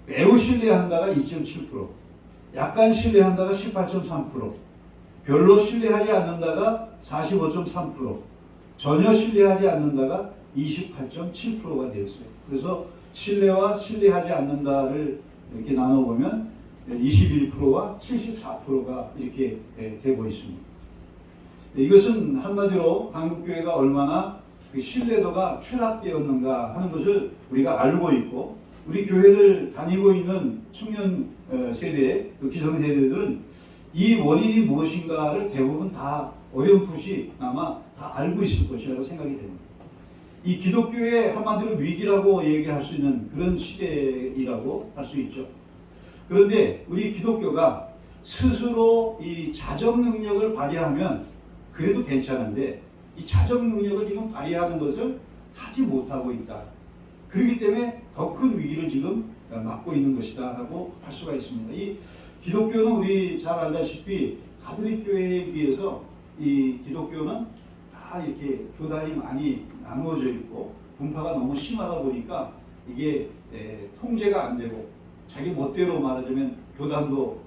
매우 신뢰한다가 2.7%, 약간 신뢰한다가 18.3%, 별로 신뢰하지 않는다가 45.3%, 전혀 신뢰하지 않는다가 28.7%가 되었어요. 그래서 신뢰와 신뢰하지 않는다를 이렇게 나눠보면 21%와 74%가 이렇게 되고 있습니다. 이것은 한마디로 한국교회가 얼마나 그 신뢰도가 추락되었는가 하는 것을 우리가 알고 있고 우리 교회를 다니고 있는 청년 세대, 기성세대들은 이 원인이 무엇인가를 대부분 다 어렴풋이 아마 다 알고 있을 것이라고 생각이 됩니다. 이 기독교의 한마디로 위기라고 얘기할 수 있는 그런 시대이라고 할 수 있죠. 그런데 우리 기독교가 스스로 이 자정 능력을 발휘하면 그래도 괜찮은데 이 자정 능력을 지금 발휘하는 것을 하지 못하고 있다. 그렇기 때문에 더 큰 위기를 지금 맞고 있는 것이다 라고 할 수가 있습니다. 이 기독교는 우리 잘 알다시피 가톨릭 교회에 비해서 이 기독교는 다 이렇게 교단이 많이 나누어져 있고 분파가 너무 심하다 보니까 이게 통제가 안 되고 자기 멋대로 말하자면 교단도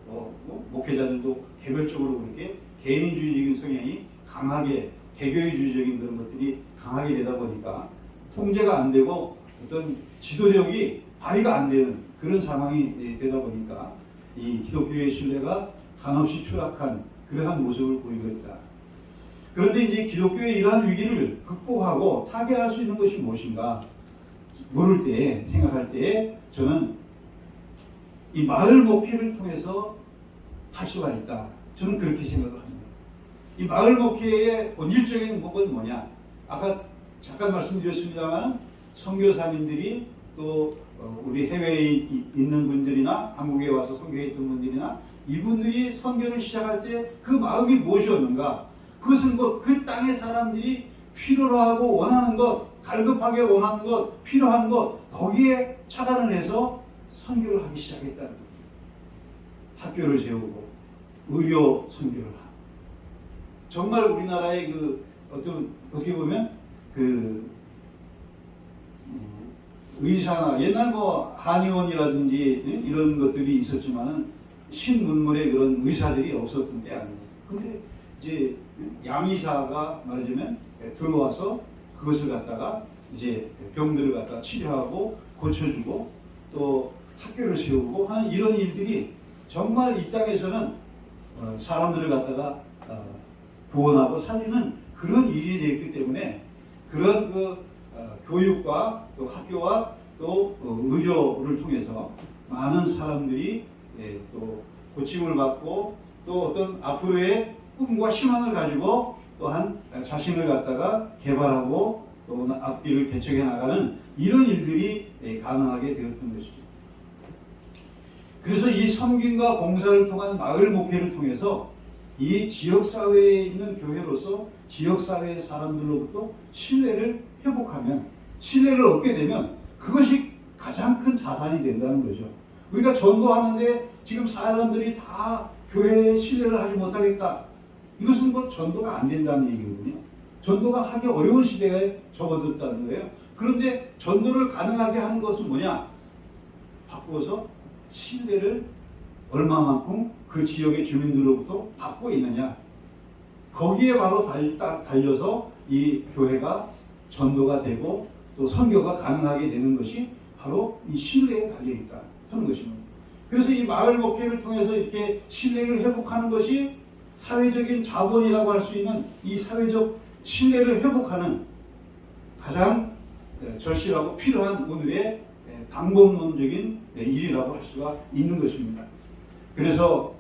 목회자들도 개별적으로 그렇게 개인주의적인 성향이 강하게 개교주의적인 그런 것들이 강하게 되다 보니까 통제가 안 되고 어떤 지도력이 발휘가 안 되는 그런 상황이 되다 보니까 이 기독교의 신뢰가 한없이 추락한 그러한 모습을 보이고 있다. 그런데 이제 기독교의 이러한 위기를 극복하고 타개할 수 있는 것이 무엇인가 물을 때 생각할 때 저는 이 마을 목회를 통해서 할 수가 있다. 저는 그렇게 생각을 합니다. 이 마을 목회의 본질적인 목은 뭐냐? 아까 잠깐 말씀드렸습니다만 선교사님들이 또 우리 해외에 있는 분들이나 한국에 와서 선교했던 분들이나 이분들이 선교를 시작할 때 그 마음이 무엇이었는가? 그것은 그 땅의 사람들이 필요로 하고 원하는 것, 갈급하게 원하는 것, 필요한 것 거기에 차단을 해서 선교를 하기 시작했다는 겁니다. 학교를 세우고 의료 선교를 하고 정말 우리나라의 그 어떻게 보면 그 의사나 옛날 뭐 한의원이라든지 이런 것들이 있었지만은 신문물의 그런 의사들이 없었던 때 아니에요. 근데 이제 양의사가 말하자면 들어와서 그것을 갖다가 이제 병들을 갖다가 치료하고 고쳐주고 또 학교를 세우고 하는 이런 일들이 정말 이 땅에서는 사람들을 갖다가 구원하고 살리는 그런 일이 되었기 때문에 그런 교육과 또 학교와 또 의료를 통해서 많은 사람들이 또 고침을 받고 또 어떤 앞으로의 꿈과 희망을 가지고 또한 자신을 갖다가 개발하고 또 앞뒤를 개척해 나가는 이런 일들이 가능하게 되었던 것이죠. 그래서 이 섬김과 봉사를 통한 마을 목회를 통해서 이 지역사회에 있는 교회로서 지역사회의 사람들로부터 신뢰를 회복하면, 신뢰를 얻게 되면 그것이 가장 큰 자산이 된다는 거죠. 우리가 전도하는데 지금 사람들이 다 교회에 신뢰를 하지 못하겠다. 이것은 뭐 전도가 안 된다는 얘기거든요. 전도가 하기 어려운 시대에 접어들었다는 거예요. 그런데 전도를 가능하게 하는 것은 뭐냐? 바꾸어서 신뢰를 얼마만큼 그 지역의 주민들로부터 받고 있느냐. 거기에 바로 달려서 이 교회가 전도가 되고 또 선교가 가능하게 되는 것이 바로 이 신뢰에 달려있다 하는 것입니다. 그래서 이 마을 목회를 통해서 이렇게 신뢰를 회복하는 것이 사회적인 자본이라고 할 수 있는 이 사회적 신뢰를 회복하는 가장 절실하고 필요한 오늘의 방법론적인 일이라고 할 수가 있는 것입니다. 그래서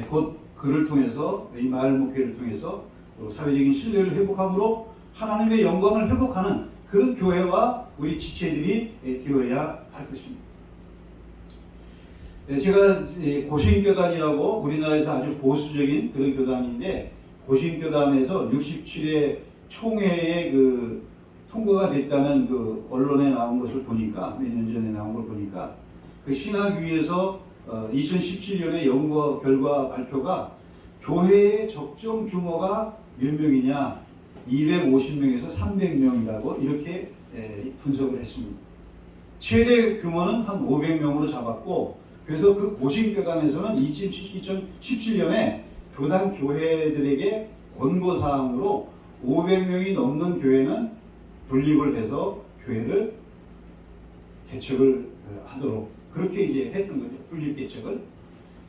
곧 그를 통해서 이 마을 목회를 통해서 사회적인 신뢰를 회복함으로 하나님의 영광을 회복하는 그런 교회와 우리 지체들이 되어야 할 것입니다. 제가 고신교단이라고 우리나라에서 아주 보수적인 그런 교단인데 고신교단에서 67회 총회에 통과가 됐다는 그 언론에 나온 것을 보니까 몇 년 전에 나온 걸 보니까 그 신학위에서 2017년에 연구 결과 발표가 교회의 적정 규모가 몇 명이냐 250명에서 300명이라고 이렇게 분석을 했습니다. 최대 규모는 한 500명으로 잡았고 그래서 그 고신교단에서는 2017년에 교단 교회들에게 권고사항으로 500명이 넘는 교회는 분립을 해서 교회를 개척을 하도록 그렇게 이제 했던 거죠. 분립 개척을.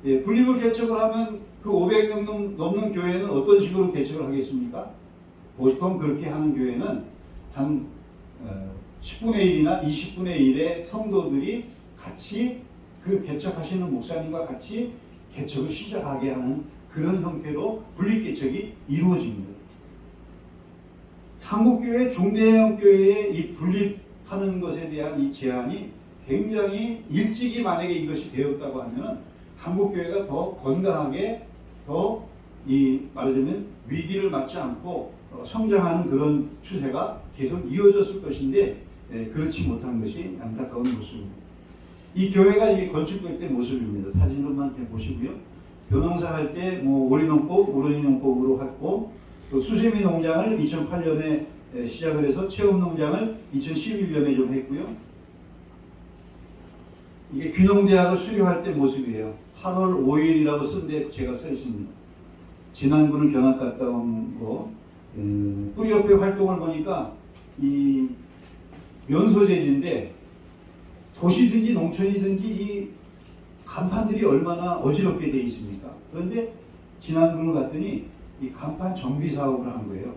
분립을 개척을 하면 그 500명 넘는 교회는 어떤 식으로 개척을 하겠습니까? 보통 그렇게 하는 교회는 한 10분의 1이나 20분의 1의 성도들이 같이 그 개척하시는 목사님과 같이 개척을 시작하게 하는 그런 형태로 분립 개척이 이루어집니다. 한국교회 중대형교회의 이 분립하는 것에 대한 이 제안이 굉장히 일찍이 만약에 이것이 되었다고 하면 한국교회가 더 건강하게 더 말하자면 위기를 맞지 않고 성장하는 그런 추세가 계속 이어졌을 것인데 그렇지 못한 것이 안타까운 모습입니다. 이 교회가 이 건축될 때 모습입니다. 사진으로만 보시고요. 벼농사 할 때 오리농법, 오리농법으로 했고 또 수세미 농장을 2008년에 시작을 해서 체험 농장을 2011년에 좀 했고요. 이게 귀농대학을 수료할 때 모습이에요. 8월 5일이라고 쓴 데 제가 써 있습니다. 지난번을 견학 갔다 온 거. 뿌리협회 활동을 보니까 이 면소재지인데 도시든지 농촌이든지 이 간판들이 얼마나 어지럽게 되어 있습니까? 그런데 지난번을 갔더니 이 간판 정비 사업을 한 거예요.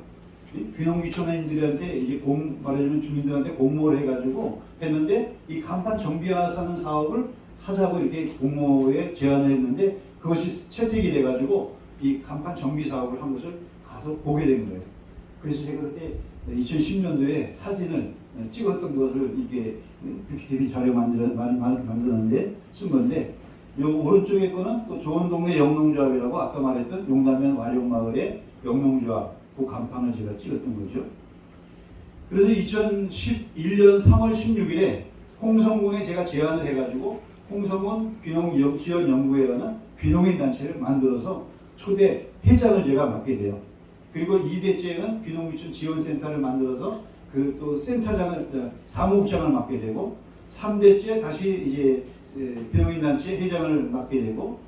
귀농귀촌인들한테 이제 말하자면 주민들한테 공모를 해가지고 했는데 이 간판 정비하는 사업을 하자고 이렇게 공모에 제안을 했는데 그것이 채택이 돼가지고 이 간판 정비 사업을 한 것을 가서 보게 된 거예요. 그래서 제가 그때 2010년도에 사진을 찍었던 것을 이게 PPT 자료 만들었는데 쓴 건데 요 오른쪽에 거는 또 좋은 동네 영농조합이라고 아까 말했던 용담면 와룡마을의 영농조합 그 간판을 제가 찍었던 거죠. 그래서 2011년 3월 16일에 홍성군에 제가 제안을 해가지고 홍성군 귀농 지원연구회라는 귀농인 단체를 만들어서 초대 회장을 제가 맡게 돼요. 그리고 2대째는 귀농귀촌 지원센터를 만들어서 그 또 센터장을 사무국장을 맡게 되고 3대째 다시 이제 비농인단체 회장을 맡게 되고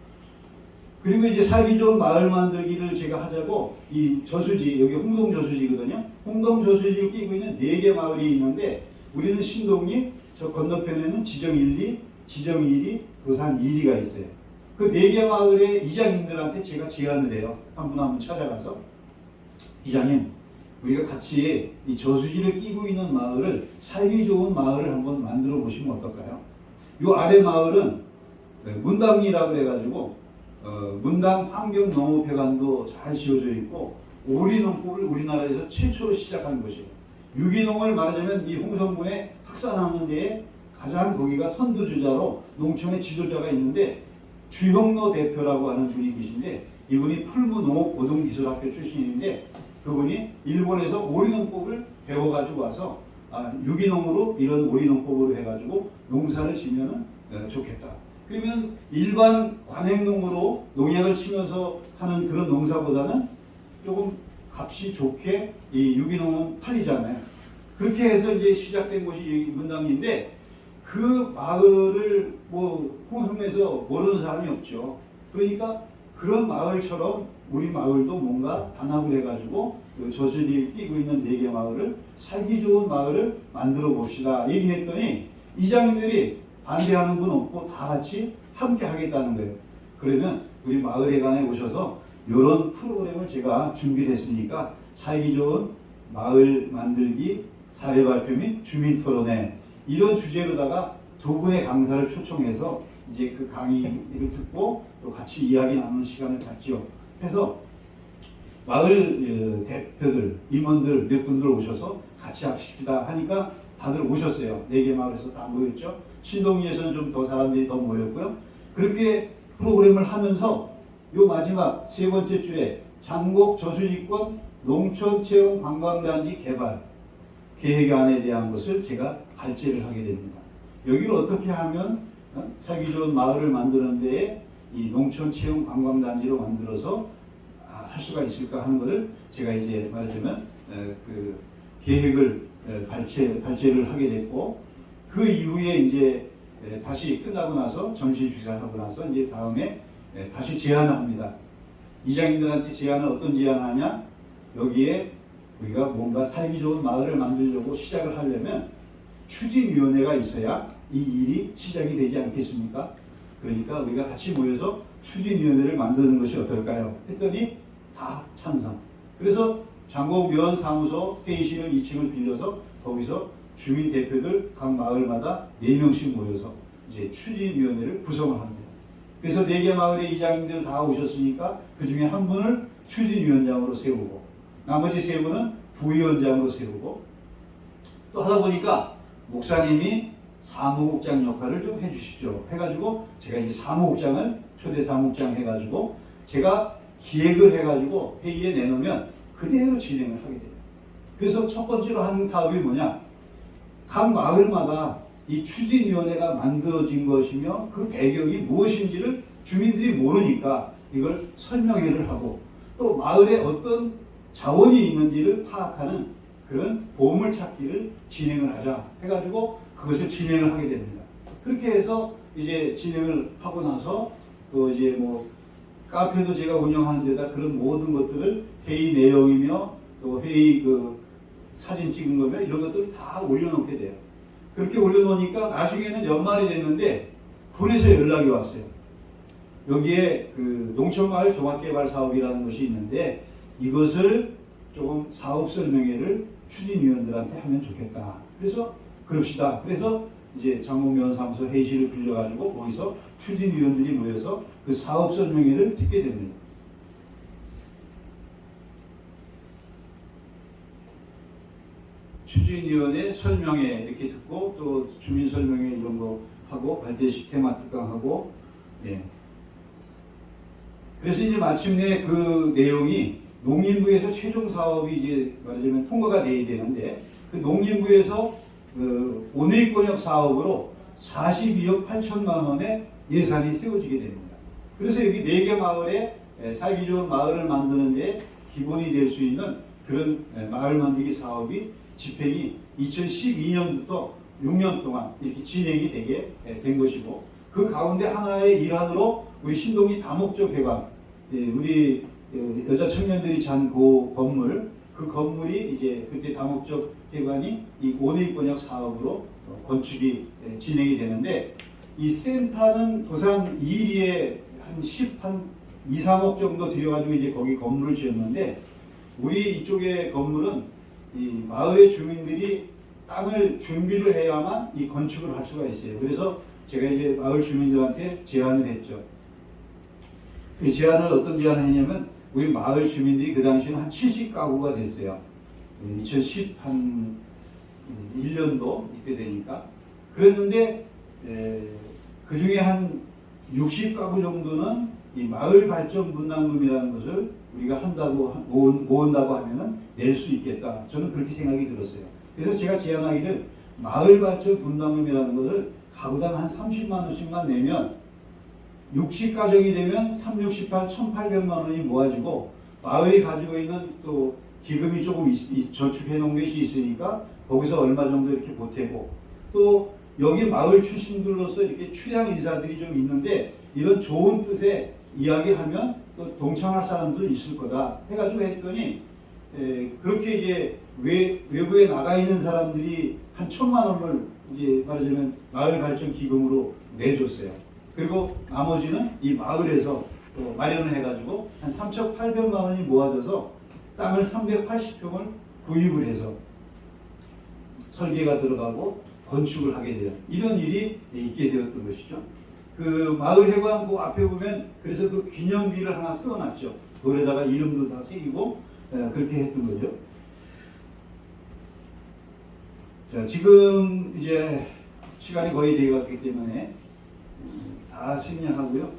그리고 이제 살기 좋은 마을 만들기를 제가 하자고 이 저수지 여기 홍동 저수지거든요. 홍동 저수지를 끼고 있는 4개 마을이 있는데 우리는 신동리 저 건너편에는 지정 1리, 지정 2리, 도산 2리가 있어요. 그 4개 마을의 이장님들한테 제가 제안을 해요. 한 분 한 분 찾아가서 이장님 우리가 같이 이 저수지를 끼고 있는 마을을 살기 좋은 마을을 한번 만들어 보시면 어떨까요? 요 아래 마을은 문당리라고 해가지고 문당 환경농업회관도 잘 지어져 있고 오리농법을 우리나라에서 최초로 시작한 곳이에요. 유기농을 말하자면 이 홍성군에 확산하는 데에 가장 거기가 선두주자로 농촌의 지도자가 있는데 주형로 대표라고 하는 분이 계신데 이분이 풀무농업고등기술학교 출신인데 그분이 일본에서 오리농법을 배워가지고 와서 유기농으로 이런 오리농법으로 해가지고 농사를 지면은 좋겠다. 그러면 일반 관행농으로 농약을 치면서 하는 그런 농사보다는 조금 값이 좋게 이 유기농은 팔리잖아요. 그렇게 해서 이제 시작된 곳이 문당리인데 그 마을을 뭐 홍성에서 모르는 사람이 없죠. 그러니까 그런 마을처럼 우리 마을도 뭔가 단합을 해가지고 그 저수지 끼고 있는 4개 마을을 살기 좋은 마을을 만들어 봅시다 얘기했더니 이장님들이 반대하는 분 없고 다 같이 함께 하겠다는 거예요. 그러면 우리 마을회관에 오셔서 이런 프로그램을 제가 준비를 했으니까 살기 좋은 마을 만들기 사례 발표 및 주민 토론회 이런 주제로다가 2분의 강사를 초청해서 이제 그 강의를 듣고 또 같이 이야기 나누는 시간을 갖죠. 그래서 마을 대표들, 임원들 몇 분들 오셔서 같이 합시다 하니까 다들 오셨어요. 4개 마을에서 다 모였죠. 신동리에서는 좀 더 사람들이 더 모였고요. 그렇게 프로그램을 하면서 요 마지막 3번째 주에 장곡 저수지권 농촌체험 관광단지 개발 계획안에 대한 것을 제가 발제를 하게 됩니다. 여기를 어떻게 하면 살기 좋은 마을을 만드는 데에 이 농촌체험 관광단지로 만들어서 할 수가 있을까 하는 것을 제가 이제 말하자면 그 계획을 발제를 하게 됐고 그 이후에 이제 다시 끝나고 나서 정식 주사하고 나서 이제 다음에 다시 제안을 합니다. 이장님들한테 제안을 어떤 제안을 하냐? 여기에 우리가 뭔가 살기 좋은 마을을 만들려고 시작을 하려면 추진위원회가 있어야 이 일이 시작이 되지 않겠습니까? 그러니까 우리가 같이 모여서 추진위원회를 만드는 것이 어떨까요? 했더니 다 찬성. 그래서 장곡면 사무소 회의실을 2층을 빌려서 거기서 주민 대표들 각 마을마다 4명씩 모여서 이제 추진위원회를 구성을 합니다. 그래서 4개 마을의 이장님들 다 오셨으니까 그 중에 한 분을 추진위원장으로 세우고 나머지 3분은 부위원장으로 세우고 또 하다 보니까 목사님이 사무국장 역할을 좀 해주시죠. 해가지고 제가 이제 사무국장을 초대 사무국장 해가지고 제가 기획을 해가지고 회의에 내놓으면 그대로 진행을 하게 돼요. 그래서 첫 번째로 한 사업이 뭐냐? 각 마을마다 이 추진위원회가 만들어진 것이며 그 배경이 무엇인지를 주민들이 모르니까 이걸 설명회를 하고 또 마을에 어떤 자원이 있는지를 파악하는 그런 보물찾기를 진행을 하자 해가지고 그것을 진행을 하게 됩니다. 그렇게 해서 이제 진행을 하고 나서 또 이제 뭐 카페도 제가 운영하는 데다 그런 모든 것들을 회의 내용이며 또 회의 그 사진 찍은 거며 이런 것들을 다 올려놓게 돼요. 그렇게 올려놓으니까 나중에는 연말이 됐는데 군에서 연락이 왔어요. 여기에 그 농촌마을 종합개발 사업이라는 것이 있는데 이것을 조금 사업 설명회를 추진위원들한테 하면 좋겠다. 그래서 그럽시다. 그래서 이제 장곡면사무소 회의실을 빌려가지고 거기서 추진위원들이 모여서 그 사업 설명회를 듣게 됩니다. 추진위원회 설명회 이렇게 듣고 또 주민 설명회 이런 거 하고 발대식 테마 특강하고 예. 그래서 이제 마침내 그 내용이 농림부에서 최종 사업이 이제 말하자면 통과가 돼야 되는데 그 농림부에서 그 온해권역 사업으로 42억 8천만 원의 예산이 세워지게 됩니다. 그래서 여기 4개 마을에 살기 좋은 마을을 만드는 데 기본이 될 수 있는 그런 마을 만들기 사업이 집행이 2012년부터 6년 동안 이렇게 진행이 되게 된 것이고, 그 가운데 하나의 일환으로 우리 신동리 다목적 회관, 우리 여자 청년들이 잔 그 건물, 그 건물이 이제 그때 다목적 회관이 이 온해입번역 사업으로 건축이 진행이 되는데, 이 센터는 도산 2리에 한 2, 3억 정도 들여가지고 이제 거기 건물을 지었는데, 우리 이쪽의 건물은 이 마을의 주민들이 땅을 준비를 해야만 이 건축을 할 수가 있어요. 그래서 제가 이제 마을 주민들한테 제안을 했죠. 그 제안을 어떤 제안을 했냐면, 우리 마을 주민들이 그 당시에는 한 70가구가 됐어요. 2010 한 1년도 이때 되니까. 그랬는데 그 중에 한 60가구 정도는 이 마을 발전 분담금이라는 것을 우리가 모은다고 하면은 낼 수 있겠다. 저는 그렇게 생각이 들었어요. 그래서 제가 제안하기를 마을 발전 분담금이라는 것을 가구당 한 30만 원씩만 내면 60가정이 되면 3, 68, 1,800만 원이 모아지고, 마을이 가지고 있는 또 기금이 조금 저축해 놓은 것이 있으니까 거기서 얼마 정도 이렇게 보태고, 또 여기 마을 출신들로서 이렇게 출향 인사들이 좀 있는데 이런 좋은 뜻에 이야기를 하면 또 동참할 사람도 있을 거다 해가지고 했더니, 그렇게 이제 외부에 나가 있는 사람들이 한 1,000만 원을 이제 말하자면 마을 발전 기금으로 내줬어요. 그리고 나머지는 이 마을에서 또 마련을 해가지고 한 3,800만 원이 모아져서 땅을 380평을 구입을 해서 설계가 들어가고 건축을 하게 돼요. 이런 일이 있게 되었던 것이죠. 그 마을 회관 그 앞에 보면 그래서 그 기념비를 하나 세워놨죠. 돌에다가 이름도 다 새기고 그렇게 했던 거죠. 자, 지금 이제 시간이 거의 되어 갔기 때문에 다 생략하고요.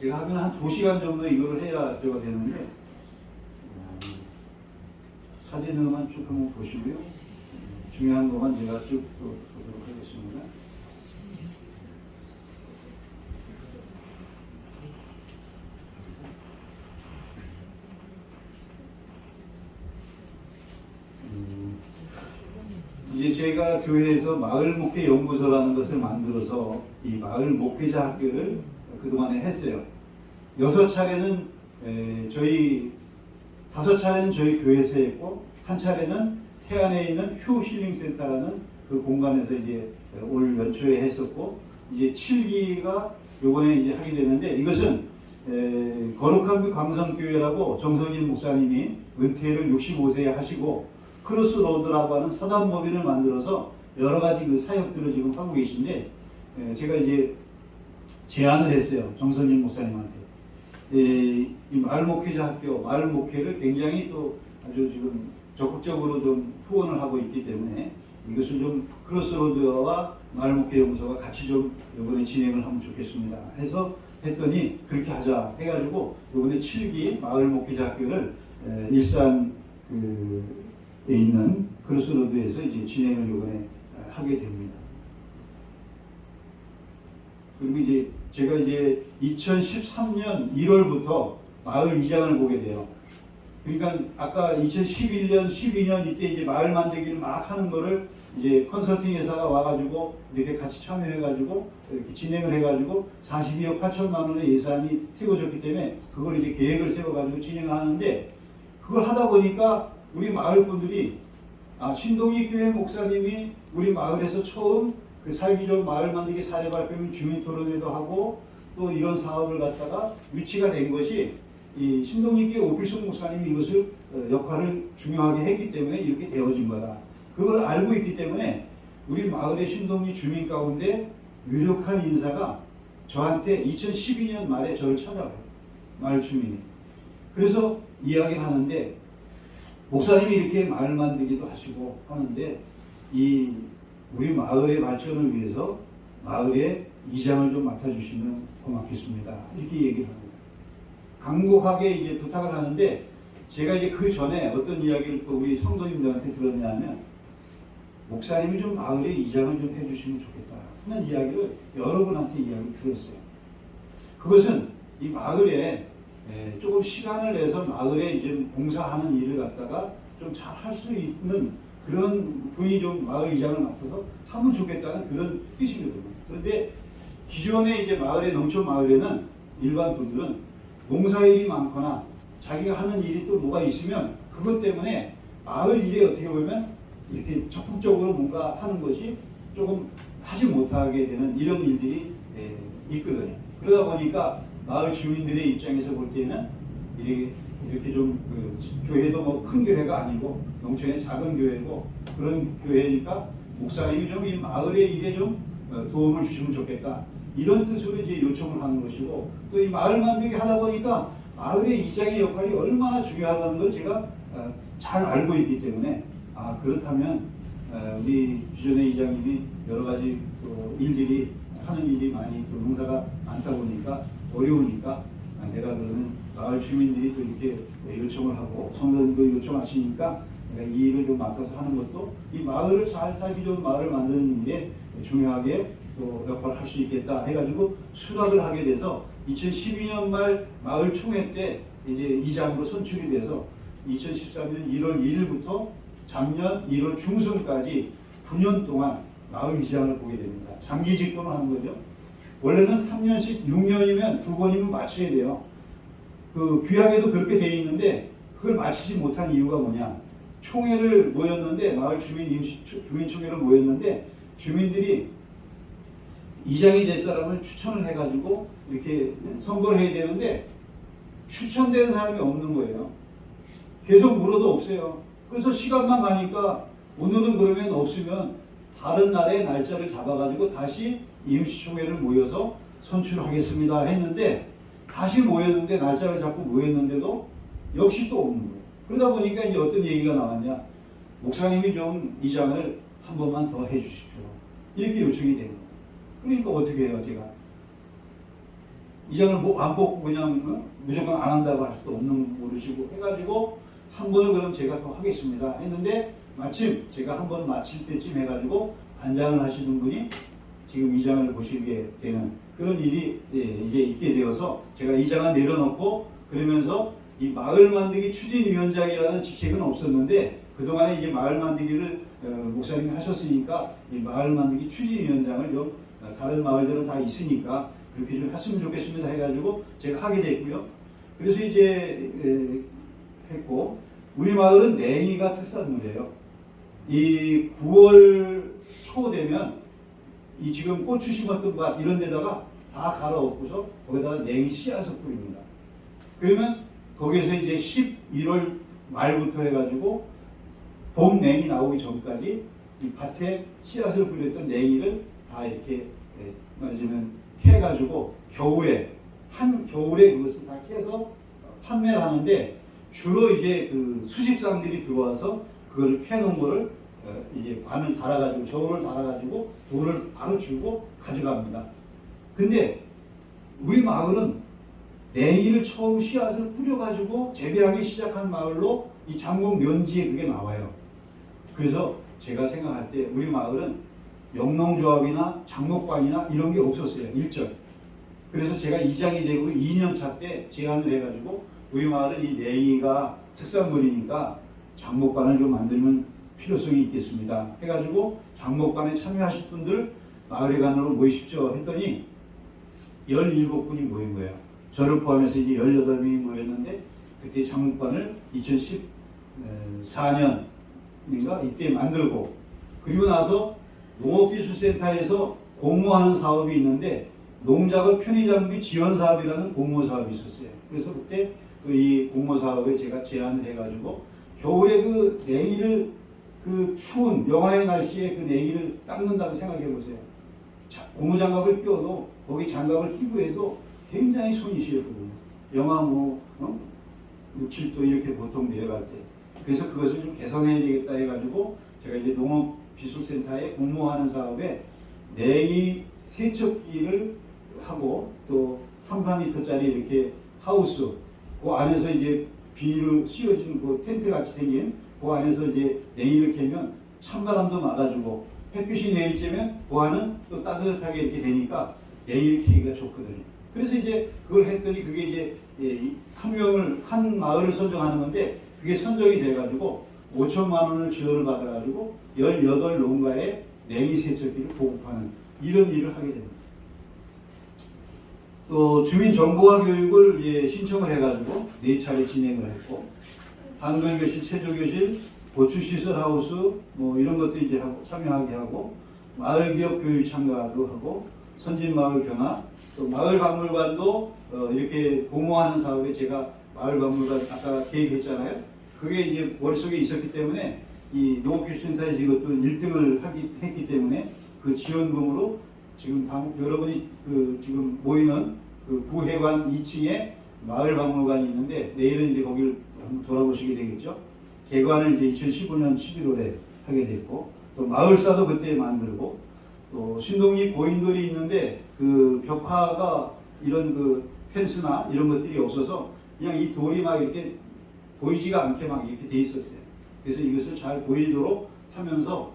제가 하면 한 2시간 정도 이걸 해야 되는데, 사진으로만 쭉 한번 보시고요. 중요한 것만 제가 쭉 보도록 하겠습니다. 이제 저희가 교회에서 마을 목회 연구소라는 것을 만들어서 이 마을 목회자 학교를 그동안에 했어요. 6차례는 저희 5차례는 저희 교회에서 했고, 한 차례는 태안에 있는 휴 힐링 센터라는 그 공간에서 이제 올 연초에 했었고, 이제 7기가 요번에 이제 하게 되는데, 이것은 거룩한 그 광성교회라고 정성진 목사님이 은퇴를 65세에 하시고 크로스로드라고 하는 사단법인을 만들어서 여러 가지 그 사역들을 지금 하고 계신데, 제가 이제 제안을 했어요. 정성진 목사님한테. 이 마을 목회자 학교, 마을 목회를 굉장히 또 아주 지금 적극적으로 좀 후원을 하고 있기 때문에 이것을 좀 크로스로드와 마을 목회 연구소가 같이 좀 이번에 진행을 하면 좋겠습니다. 해서 했더니 그렇게 하자 해가지고 이번에 7기 마을 목회자 학교를 일산 에 있는 크로스로드에서 이제 진행을 이번에 하게 됩니다. 그리고 이제 제가 이제 2013년 1월부터 마을 이장을 보게 돼요. 그러니까 아까 2011년, 12년 이때 이제 마을 만들기를 막 하는 거를 이제 컨설팅 회사가 와가지고 이렇게 같이 참여해가지고 이렇게 진행을 해가지고 42억 8천만 원의 예산이 세워졌기 때문에 그걸 이제 계획을 세워가지고 진행을 하는데, 그걸 하다 보니까 우리 마을 분들이 신동희 교회 목사님이 우리 마을에서 처음 그 살기 좋은 마을 만들기 사례 발표문 주민 토론회도 하고 또 이런 사업을 갖다가 위치가 된 것이 이 신동희 교회 오필순 목사님이 이것을 역할을 중요하게 했기 때문에 이렇게 되어진 거다. 그걸 알고 있기 때문에 우리 마을의 신동리 주민 가운데 유력한 인사가 저한테 2012년 말에 저를 찾아와요. 마을 주민이. 그래서 이야기를 하는데, 목사님이 이렇게 마을 만들기도 하시고 하는데 이 우리 마을의 발전을 위해서 마을의 이장을 좀 맡아주시면 고맙겠습니다. 이렇게 얘기를 합니다. 강곡하게 이제 부탁을 하는데, 제가 이제 그 전에 어떤 이야기를 또 우리 성도님들한테 들었냐면, 목사님이 좀 마을에 이장을 좀 해주시면 좋겠다 하는 이야기를 여러분한테 이야기 드렸어요. 그것은 이 마을에 조금 시간을 내서 마을에 이제 봉사하는 일을 갖다가 좀 잘 할 수 있는 그런 분이 좀 마을 이장을 맡아서 하면 좋겠다는 그런 뜻이거든요. 그런데 기존에 이제 마을에, 농촌 마을에는 일반 분들은 농사일이 많거나 자기가 하는 일이 또 뭐가 있으면 그것 때문에 마을 일에 어떻게 보면 이렇게 적극적으로 뭔가 하는 것이 조금 하지 못하게 되는 이런 일들이 있거든요. 그러다 보니까 마을 주민들의 입장에서 볼 때는 이렇게 좀 교회도 뭐 큰 교회가 아니고 농촌의 작은 교회고 그런 교회니까 목사님이 좀 이 마을의 일에 좀 도움을 주시면 좋겠다 이런 뜻으로 이제 요청을 하는 것이고, 또 이 마을 만들기 하다 보니까 마을의 이장의 역할이 얼마나 중요하다는 걸 제가 잘 알고 있기 때문에 그렇다면 우리 기존의 이장님이 여러 가지 일들이 하는 일이 많이 또 농사가 많다 보니까 어려우니까 내가 그러면 마을 주민들이 또 이렇게 요청을 하고 성도들도 요청하시니까 내가 이 일을 좀 맡아서 하는 것도 이 마을을 잘 살기 좋은 마을을 만드는 일에 중요하게 또 역할을 할 수 있겠다 해가지고 수락을 하게 돼서 2012년 말 마을 총회 때 이제 이장으로 선출이 돼서 2013년 1월 1일부터 작년 1월 중순까지 9년 동안 마을 이장을 보게 됩니다. 장기 집권을 하는 거죠. 원래는 3년씩 6년이면 2번이면 마쳐야 돼요. 그 규약에도 그렇게 돼 있는데 그걸 마치지 못한 이유가 뭐냐? 총회를 모였는데 마을 주민총회를 모였는데 주민들이 이장이 될 사람을 추천을 해가지고 이렇게 선거를 해야 되는데 추천된 사람이 없는 거예요. 계속 물어도 없어요. 그래서 시간만 가니까 오늘은 그러면 없으면 다른 날에 날짜를 잡아가지고 다시 임시총회를 모여서 선출하겠습니다 했는데 다시 모였는데 날짜를 잡고 모였는데도 역시 또 없는 거예요. 그러다 보니까 이제 어떤 얘기가 나왔냐? 목사님이 좀 이장을 한 번만 더 해주십시오. 이렇게 요청이 되는 거예요. 그러니까 어떻게 해요, 제가? 이장을 안 뽑고 그냥 무조건 안 한다고 할 수도 없는 모르시고 해가지고 한 번은 그럼 제가 더 하겠습니다 했는데 마침 제가 한 번 마칠 때쯤 해가지고 반장을 하시는 분이 지금 이장을 보시게 되는 그런 일이 이제 있게 되어서 제가 이장을 내려놓고 그러면서 이 마을 만들기 추진위원장이라는 직책은 없었는데 그동안에 이제 마을 만들기를 목사님이 하셨으니까 이 마을 만들기 추진위원장을 좀 다른 마을들은 다 있으니까 그렇게 좀 했으면 좋겠습니다 해가지고 제가 하게 됐고요. 그래서 이제 했고 우리 마을은 냉이가 특산물이에요. 이 9월 초 되면 이 지금 고추 심었던 밭 이런 데다가 다 갈아엎고서 거기다가 냉이 씨앗을 뿌립니다. 그러면 거기에서 이제 11월 말부터 해가지고 봄 냉이 나오기 전까지 이 밭에 씨앗을 뿌렸던 냉이를 다 이렇게 말하자면 캐가지고 겨울에 그것을 다 캐서 판매를 하는데 주로 이제 그 수집상들이 들어와서 그걸 캐놓은 거를 이제 관을 달아가지고 저울을 달아가지고 돈을 바로 주고 가져갑니다. 근데 우리 마을은 냉이를 처음 씨앗을 뿌려가지고 재배하기 시작한 마을로 이 장곡 면지에 그게 나와요. 그래서 제가 생각할 때 우리 마을은 영농조합이나 장목반이나 이런 게 없었어요. 일절. 그래서 제가 이장이 되고 2년 차 때 제안을 해가지고 우리 마을은 이 냉이가 특산물이니까 장목반을 좀 만들면 필요성이 있겠습니다. 해가지고 장목반에 참여하실 분들 마을회관으로 모이십시오 했더니 17분이 모인 거예요. 저를 포함해서 이제 18명이 모였는데 그때 장목반을 2014년인가 이때 만들고 그리고 나서 농업기술센터에서 공모하는 사업이 있는데 농작업 편의장비 지원 사업이라는 공모 사업이 있었어요. 그래서 그때 이 공모 사업에 제가 제안을 해가지고 겨울에 그 냉이를 그 추운 영하의 날씨에 그 냉이를 닦는다고 생각해 보세요. 고무장갑을 껴도 거기 장갑을 끼고 해도 굉장히 손이 시렸거든요. 영하 6, 7도 이렇게 보통 내려갈 때. 그래서 그것을 좀 개선해야 되겠다 해가지고 제가 이제 농업기술센터에 공모하는 사업에 냉이 세척기를 하고 또 3~4m짜리 이렇게 하우스 그 안에서 이제 비닐로 씌워진 그 텐트 같이 생긴 그 안에서 이제 냉이를 캐면 찬바람도 막아주고 햇빛이 내리쬐면 보아는 또 따뜻하게 이렇게 되니까 냉일 키기가 좋거든요. 그래서 이제 그걸 했더니 그게 이제 한 마을을 선정하는 건데 그게 선정이 돼가지고 5천만 원을 지원을 받아가지고 18농가에 냉이 세척기를 보급하는 이런 일을 하게 됩니다. 또 주민 정보화 교육을 신청을 해가지고 4차례 진행을 했고 한글교실, 체조교실, 고추시설 하우스 뭐 이런 것들 이제 참여하게 하고 마을기업 교육 참가도 하고 선진마을 경화 또 마을박물관도 이렇게 공모하는 사업에 제가 마을박물관 아까 계획했잖아요. 그게 이제 머릿속에 있었기 때문에 이 농업기술센터에서 이것도 1등을 했기 때문에 그 지원금으로 지금 여러분이 지금 모이는 그 구회관 2층에 마을박물관이 있는데 내일은 이제 거기를 한번 돌아보시게 되겠죠. 개관을 이제 2015년 11월에 하게 됐고 또 마을사도 그때 만들고 또 신동리 고인돌이 있는데 그 벽화가 이런 그 펜스나 이런 것들이 없어서 그냥 이 돌이 막 이렇게 보이지가 않게 막 이렇게 돼 있었어요. 그래서 이것을 잘 보이도록 하면서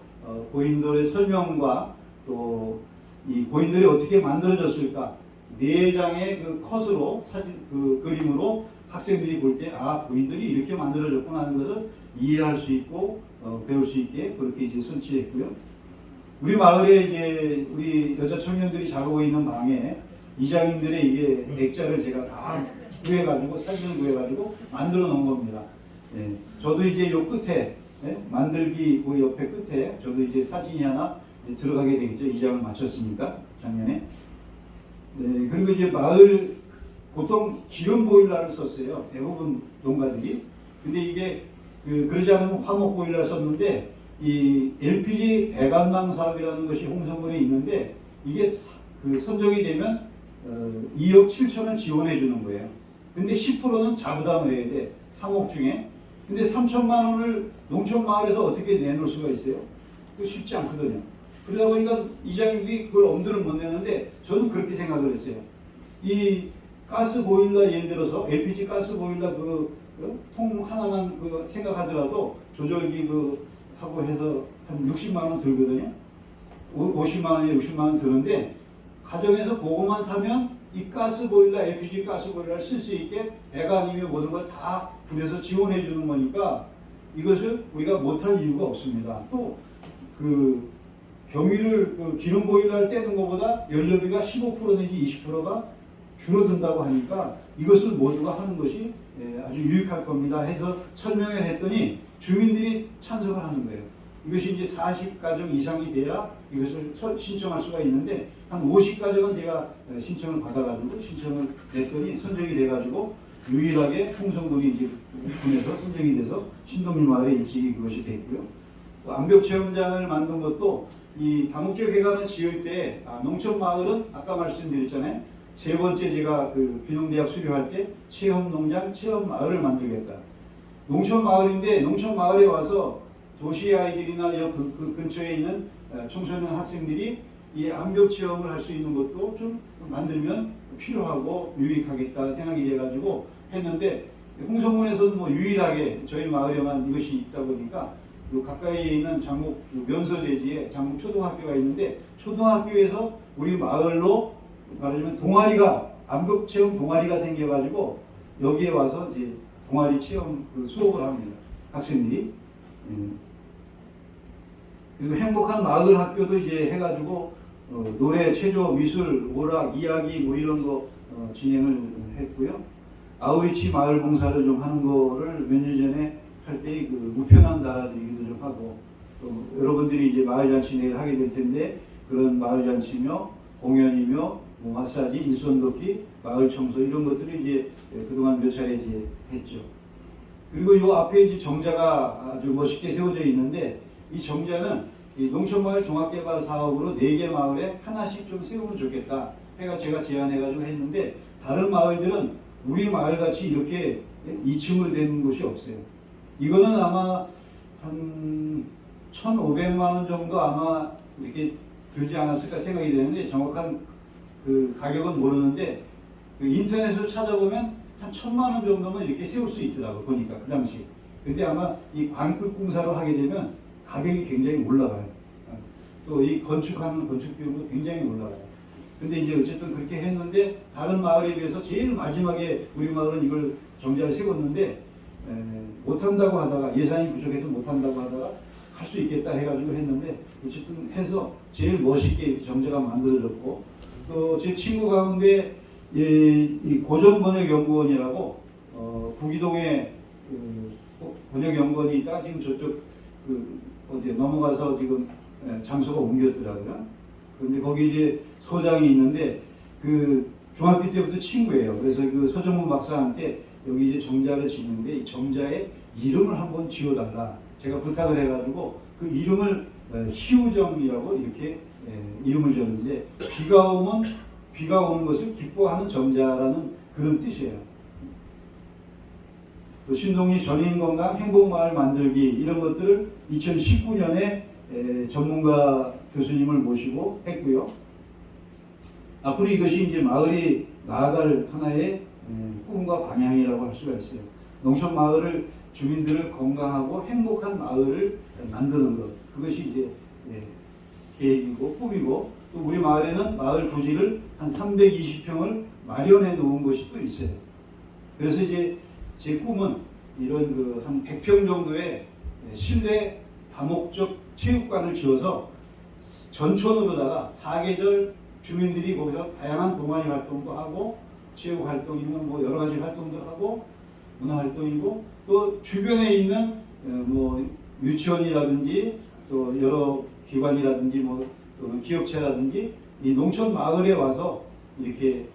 고인돌의 설명과 또 이 고인돌이 어떻게 만들어졌을까 4장의 그 컷으로 사진 그 그림으로 학생들이 볼 때 고인돌이 이렇게 만들어졌구나 하는 것을 이해할 수 있고 배울 수 있게 그렇게 이제 설치했고요. 우리 마을에 이제 우리 여자 청년들이 자고 있는 방에 이장님들의 이게 액자를 제가 다 구해가지고 사진을 구해가지고 만들어 놓은 겁니다. 저도 이제 요 끝에 만들기 그 옆에 끝에 저도 이제 사진이 하나 들어가게 되겠죠. 이장을 마쳤으니까 작년에. 그리고 이제 마을 보통 기름 보일러를 썼어요. 대부분 농가들이. 근데 이게 그러지 않으면 화목 보일러를 썼는데 이 LPG 배관망 사업이라는 것이 홍성군에 있는데 이게 선정이 되면 2억 7천을 지원해 주는 거예요. 근데 10%는 자부담을 해야 돼. 3억 중에. 근데 3천만 원을 농촌마을에서 어떻게 내놓을 수가 있어요? 그거 쉽지 않거든요. 그러다 보니까 이장님이 그걸 엄두를 못 내는데 저도 그렇게 생각을 했어요. 이 가스 보일러 예를 들어서 LPG 가스 보일러 통 하나만 생각하더라도 조절기 하고 해서 한 60만 원 들거든요. 50만 원에 60만 원 드는데 가정에서 그것만 사면 이 가스 보일러, LPG 가스 보일러를 쓸 수 있게 배관이며 모든 걸 다 분해서 지원해 주는 거니까 이것을 우리가 못할 이유가 없습니다. 또 경유를 기름 보일러를 떼는 것보다 연료비가 15% 내지 20%가 줄어든다고 하니까 이것을 모두가 하는 것이 아주 유익할 겁니다 해서 설명을 했더니 주민들이 찬성을 하는 거예요. 이것이 이제 40가정 이상이 돼야 이것을 신청할 수가 있는데 한 50가정은 제가 신청을 받아가지고 신청을 냈더니 선정이 돼가지고 유일하게 홍성군이 이제 군에서 선정이 돼서 신동리 마을에 일찍이 그것이 됐고요. 또 암벽체험장을 만든 것도 이 다목적 회관을 지을 때 농촌마을은 아까 말씀드렸잖아요. 3번째 제가 귀농대학 수료할 때 체험농장, 체험마을을 만들겠다. 농촌마을인데 농촌마을에 와서 도시 아이들이나 그 근처에 있는 청소년 학생들이 이 암벽체험을 할 수 있는 것도 좀 만들면 필요하고 유익하겠다 생각이 돼가지고 했는데 홍성군에서는 뭐 유일하게 저희 마을에만 이것이 있다 보니까 요 가까이에 있는 장목 면서대지에 장목 초등학교가 있는데 초등학교에서 우리 마을로 말하자면 동아리가 암벽체험 동아리가 생겨가지고 여기에 와서 이제 동아리 체험 수업을 합니다. 학생들이. 그리고 행복한 마을 학교도 이제 해가지고 노래, 체조, 미술, 오락, 이야기 뭐 이런 거 진행을 했고요. 아우리치 마을 봉사를 좀 하는 거를 몇 년 전에 할 때 우편함 달아드리기도 좀 하고 또 여러분들이 이제 마을 잔치 내일 하게 될 텐데 그런 마을 잔치며 공연이며 뭐 마사지, 일손 돕기, 마을 청소 이런 것들을 이제 그동안 몇 차례 이제 했죠. 그리고 이 앞에 이제 정자가 아주 멋있게 세워져 있는데 이 정자는 이 농촌마을 종합개발 사업으로 4개 마을에 하나씩 좀 세우면 좋겠다 해가 제가 제안해가지고 했는데 다른 마을들은 우리 마을같이 이렇게 2층으로 된 곳이 없어요. 이거는 아마 한 1,500만 원 정도 아마 이렇게 들지 않았을까 생각이 되는데 정확한 가격은 모르는데 인터넷으로 찾아보면 한 1,000만 원 정도면 이렇게 세울 수 있더라고 보니까 그 당시. 근데 아마 이 관급 공사로 하게 되면 가격이 굉장히 올라가요. 또 이 건축하는 건축 비용도 굉장히 올라가요. 근데 이제 어쨌든 그렇게 했는데 다른 마을에 비해서 제일 마지막에 우리 마을은 이걸 정자를 세웠는데 못한다고 하다가 예산이 부족해서 못한다고 하다가 할 수 있겠다 해가지고 했는데 어쨌든 해서 제일 멋있게 정자가 만들어졌고 또 제 친구 가운데 이 고전번역연구원이라고 구기동에 번역연구원이 있다가 지금 저쪽 어디에 넘어가서 지금 장소가 옮겼더라고요. 그런데 거기 이제 소장이 있는데 그 중학교 때부터 친구예요. 그래서 그 서정문 박사한테 여기 이제 정자를 짓는데 이 정자에 이름을 한번 지어달라. 제가 부탁을 해가지고 그 이름을 희우정이라고 이렇게 이름을 지었는데 비가 오는 것을 기뻐하는 정자라는 그런 뜻이에요. 또 신동리 전인건강 행복마을 만들기 이런 것들을 2019년에 전문가 교수님을 모시고 했고요. 앞으로 이것이 이제 마을이 나아갈 하나의 꿈과 방향이라고 할 수가 있어요. 농촌 마을을 주민들을 건강하고 행복한 마을을 만드는 것 그것이 이제 계획이고 꿈이고 또 우리 마을에는 마을 부지를 한 320평을 마련해 놓은 것이 또 있어요. 그래서 이제 제 꿈은 이런 한 100평 정도의 실내 다목적 체육관을 지어서 전촌으로다가 사계절 주민들이 거기서 다양한 동아리 활동도 하고 체육 활동이면 뭐 여러 가지 활동도 하고 문화 활동이고 또 주변에 있는 뭐 유치원이라든지 또 여러 기관이라든지 뭐 기업체라든지 이 농촌 마을에 와서 이렇게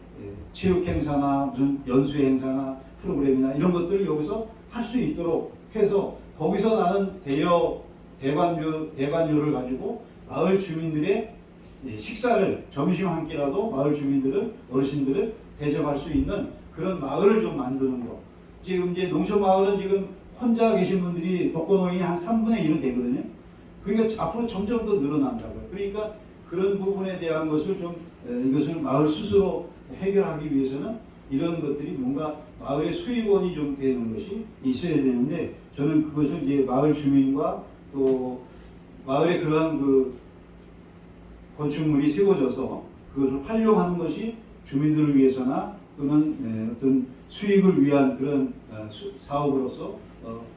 체육 행사나 무슨 연수 행사나 프로그램이나 이런 것들을 여기서 할 수 있도록 해서 거기서 나는 대관료를 가지고 마을 주민들의 식사를 점심 한 끼라도 마을 주민들을 어르신들을 대접할 수 있는 그런 마을을 좀 만드는 거. 지금 이제 농촌 마을은 지금 혼자 계신 분들이 독거노인이 한 3분의 1은 되거든요. 그러니까 앞으로 점점 더 늘어난다고요. 그러니까 그런 부분에 대한 것을 좀 이것을 마을 스스로 해결하기 위해서는 이런 것들이 뭔가 마을의 수익원이 좀 되는 것이 있어야 되는데 저는 그것을 이제 마을 주민과 또 마을의 그러한 건축물이 세워져서 그것을 활용하는 것이 주민들을 위해서나 또는 어떤 수익을 위한 그런 사업으로서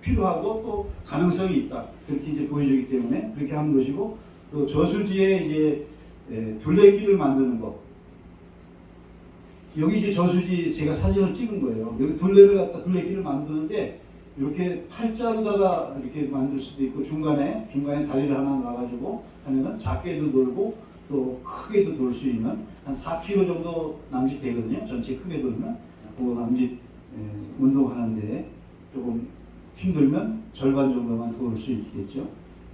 필요하고 또 가능성이 있다. 그렇게 이제 보여지기 때문에 그렇게 하는 것이고 또 저수지에 이제 둘레길을 만드는 것. 여기 이제 저수지 제가 사진을 찍은 거예요. 여기 둘레길을 만드는데 이렇게 팔자로다가 이렇게 만들 수도 있고 중간에 다리를 하나 놔가지고 하면은 작게도 돌고 또 크게도 돌 수 있는 한 4km 정도 남짓 되거든요. 전체 크게 돌면 그 남짓 운동하는데 조금 힘들면 절반 정도만 돌 수 있겠죠.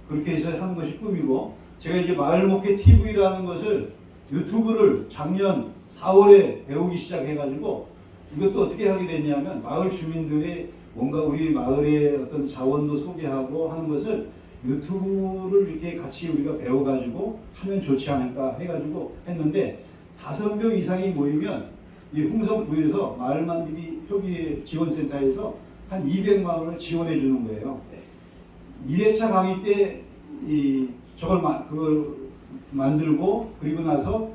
그렇게 해서 하는 것이 꿈이고 제가 이제 마을목회 TV라는 것을 유튜브를 작년 4월에 배우기 시작해가지고 이것도 어떻게 하게 됐냐면 마을 주민들의 뭔가 우리 마을의 어떤 자원도 소개하고 하는 것을 유튜브를 이렇게 같이 우리가 배워가지고 하면 좋지 않을까 해가지고 했는데 5명 이상이 모이면 이 흥성구에서 마을만들기 협의 지원센터에서 한 200만 원을 지원해 주는 거예요. 1회차 강의 때 그걸 만들고 그리고 나서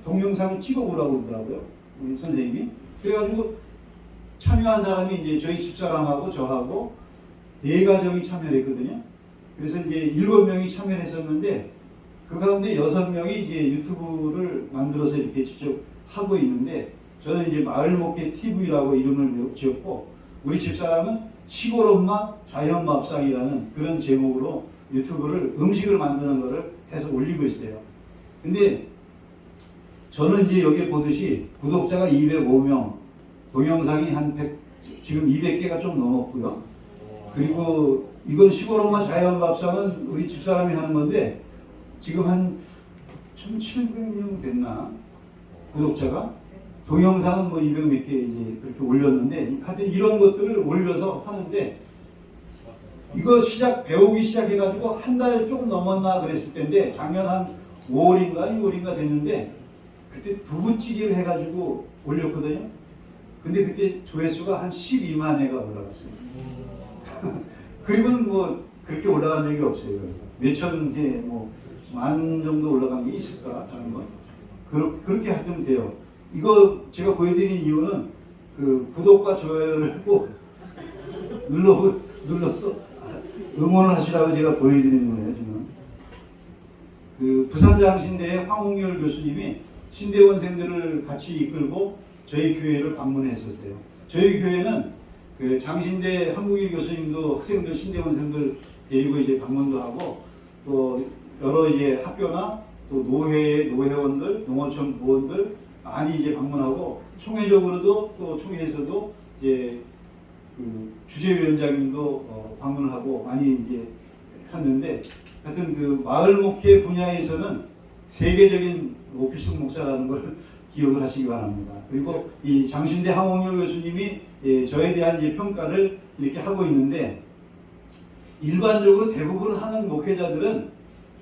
동영상을 찍어보라고 그러더라고요. 우리 선생님이. 그래가지고 참여한 사람이 이제 저희 집사람하고 저하고 4가정이 참여를 했거든요. 그래서 이제 7명이 참여를 했었는데 그 가운데 6명이 이제 유튜브를 만들어서 이렇게 직접 하고 있는데 저는 이제 마을목회 TV라고 이름을 지었고 우리 집사람은 시골 엄마 자연밥상이라는 그런 제목으로 유튜브를 음식을 만드는 거를 해서 올리고 있어요. 근데 저는 이제 여기 보듯이 구독자가 205명, 동영상이 지금 200개가 좀 넘었고요. 그리고 이건 시골 엄마 자연밥상은 우리 집사람이 하는 건데 지금 한 1,700명 됐나? 구독자가? 동영상은 뭐 200 몇 개 이제 그렇게 올렸는데 하여튼 이런 것들을 올려서 하는데 이거 배우기 시작해가지고 한 달 조금 넘었나 그랬을 텐데 작년 한 5월인가 6월인가 됐는데 그때 두부찌개를 해가지고 올렸거든요. 근데 그때 조회수가 한 12만 회가 올라갔어요. 그리고 뭐 그렇게 올라간 적이 없어요. 몇천 개, 만 정도 올라간 게 있을까 하는 건 그렇게 하시면 돼요. 이거 제가 보여드린 이유는 그 구독과 좋아요를 꼭 눌러서 응원을 하시라고 제가 보여드리는 거예요. 지금 그 부산장신대의 황홍열 교수님이 신대원생들을 같이 이끌고 저희 교회를 방문했었어요. 저희 교회는 그 장신대 한국일 교수님도 학생들 신대원생들 데리고 이제 방문도 하고 또 여러 이제 학교나 또 노회의 노회원들, 농어촌 부원들 많이 이제 방문하고 총회적으로도 또 총회에서도 이제 그 주재위원장님도 방문을 하고 많이 이제 했는데 하여튼 그 마을 목회 분야에서는 세계적인 오필승 목사라는 걸 기억을 하시기 바랍니다. 그리고 이 장신대 황홍열 교수님이 저에 대한 이제 평가를 이렇게 하고 있는데 일반적으로 대부분 하는 목회자들은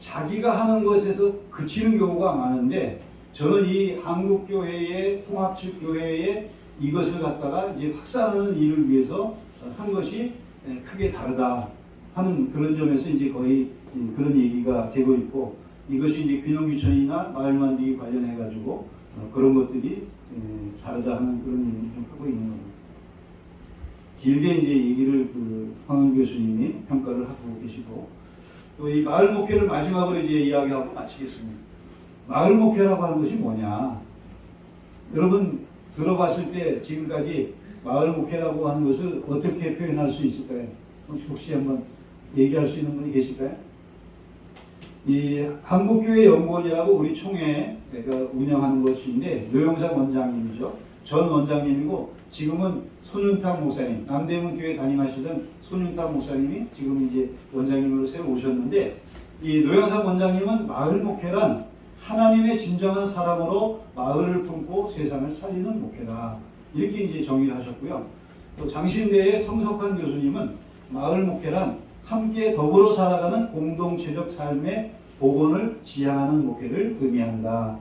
자기가 하는 것에서 그치는 경우가 많은데 저는 이 한국교회의 통합측교회의 이것을 갖다가 이제 확산하는 일을 위해서 한 것이 크게 다르다 하는 그런 점에서 이제 거의 그런 얘기가 되고 있고 이것이 이제 귀농귀촌이나 마을 만들기 관련해 가지고 그런 것들이 다르다 하는 그런 얘기를 좀 하고 있는 겁니다. 길게 이제 얘기를 그 황은 교수님이 평가를 하고 계시고 또 이 마을 목회를 마지막으로 이제 이야기하고 마치겠습니다. 마을 목회라고 하는 것이 뭐냐? 여러분 들어봤을 때 지금까지 마을 목회라고 하는 것을 어떻게 표현할 수 있을까요? 혹시 한번 얘기할 수 있는 분이 계실까요? 이 한국교회연구원이라고 우리 총회가 운영하는 것인데 노영상 원장님이죠. 전 원장님이고 지금은 손윤탁 목사님, 남대문 교회 담임하시던 손윤탁 목사님이 지금 이제 원장님으로 새로 오셨는데 이 노영상 원장님은 마을 목회란 하나님의 진정한 사랑으로 마을을 품고 세상을 살리는 목회다. 이렇게 이제 정의를 하셨고요. 또 장신대의 성석환 교수님은 마을 목회란 함께 더불어 살아가는 공동체적 삶의 복원을 지향하는 목회를 의미한다.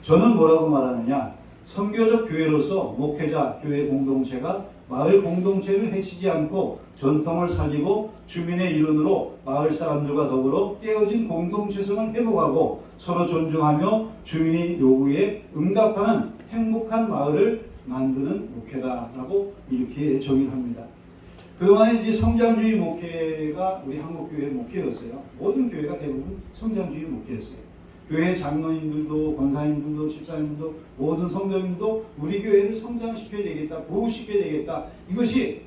저는 뭐라고 말하느냐? 선교적 교회로서 목회자, 교회 공동체가 마을 공동체를 해치지 않고 전통을 살리고 주민의 일원으로 마을 사람들과 더불어 깨어진 공동체성을 회복하고 서로 존중하며 주민의 요구에 응답하는 행복한 마을을 만드는 목회다라고 이렇게 정의합니다. 그동안에 이제 성장주의 목회가 우리 한국교회 목회였어요. 모든 교회가 대부분 성장주의 목회였어요. 교회 장로님들도 권사님들도 집사님들도 모든 성도님들도 우리 교회를 성장시켜야 되겠다, 부흥시켜야 되겠다. 이것이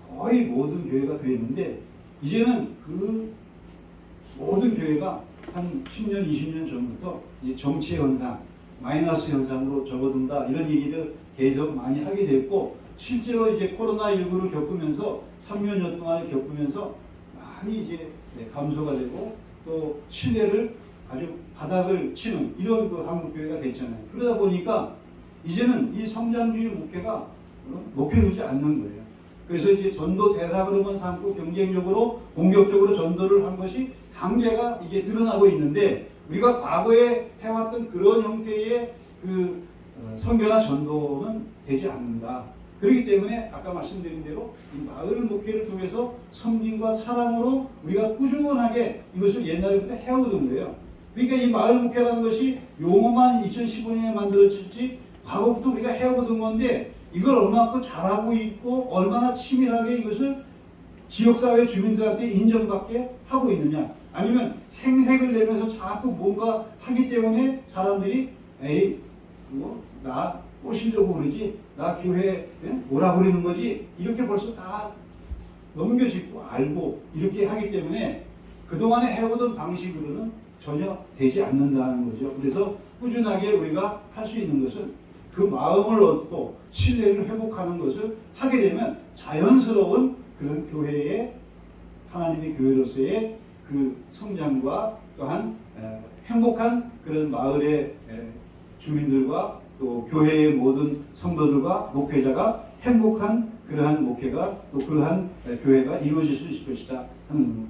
거의 모든 교회가 되었는데 이제는 그 모든 교회가 한 10년, 20년 전부터 이제 정치 현상, 마이너스 현상으로 접어든다 이런 얘기를 계속 많이 하게 됐고 실제로 이제 코로나19를 겪으면서 3년여 동안 겪으면서 많이 이제 감소가 되고 또 신뢰를 아주 바닥을 치는 이런 그 한국교회가 됐잖아요. 그러다 보니까 이제는 이 성장주의 목회가 목회되지 않는 거예요. 그래서 이제 전도 대상으로만 삼고 경쟁적으로 공격적으로 전도를 한 것이 한계가 이제 드러나고 있는데 우리가 과거에 해왔던 그런 형태의 그 선교나 전도는 되지 않는다. 그렇기 때문에 아까 말씀드린 대로 이 마을 목회를 통해서 섬김과 사랑으로 우리가 꾸준하게 이것을 옛날부터 해오던 거예요. 그러니까 이 마을 목회라는 것이 용어만 2015년에 만들어졌지 과거부터 우리가 해오던 건데 이걸 얼마큼 잘하고 있고 얼마나 치밀하게 이것을 지역사회 주민들한테 인정받게 하고 있느냐 아니면 생색을 내면서 자꾸 뭔가 하기 때문에 사람들이 에이 그거 나 꼬시려고 그러지 나 교회 뭐라 그러는 거지 이렇게 벌써 다 넘겨짚고 알고 이렇게 하기 때문에 그동안에 해오던 방식으로는 전혀 되지 않는다는 거죠. 그래서 꾸준하게 우리가 할 수 있는 것은 그 마음을 얻고 신뢰를 회복하는 것을 하게 되면 자연스러운 그런 교회의 하나님의 교회로서의 그 성장과 또한 행복한 그런 마을의 주민들과 또 교회의 모든 성도들과 목회자가 행복한 그러한 목회가 또 그러한 교회가 이루어질 수 있을 것이다 하는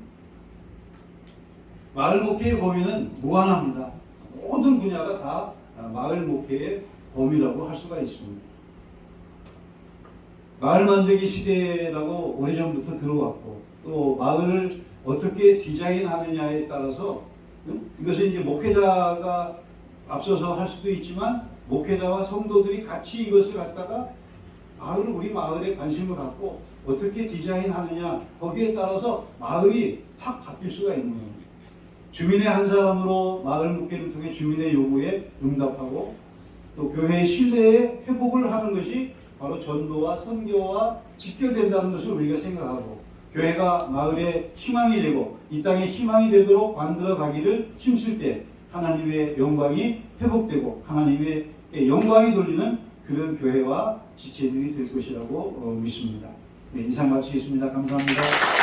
마을 목회의 범위는 무한합니다. 모든 분야가 다 마을 목회의 범위라고 할 수가 있습니다. 마을 만들기 시대라고 오래전부터 들어왔고 또 마을을 어떻게 디자인하느냐에 따라서 이것은 이제 목회자가 앞서서 할 수도 있지만 목회자와 성도들이 같이 이것을 갖다가 우리 마을에 관심을 갖고 어떻게 디자인하느냐 거기에 따라서 마을이 확 바뀔 수가 있는 거예요. 주민의 한 사람으로 마을 목회를 통해 주민의 요구에 응답하고 또 교회의 신뢰에 회복을 하는 것이 바로 전도와 선교와 직결된다는 것을 우리가 생각하고 교회가 마을의 희망이 되고 이 땅의 희망이 되도록 만들어 가기를 힘쓸 때 하나님의 영광이 회복되고 하나님의 영광이 돌리는 그런 교회와 지체들이 될 것이라고 믿습니다. 네, 이상 마치겠습니다. 감사합니다.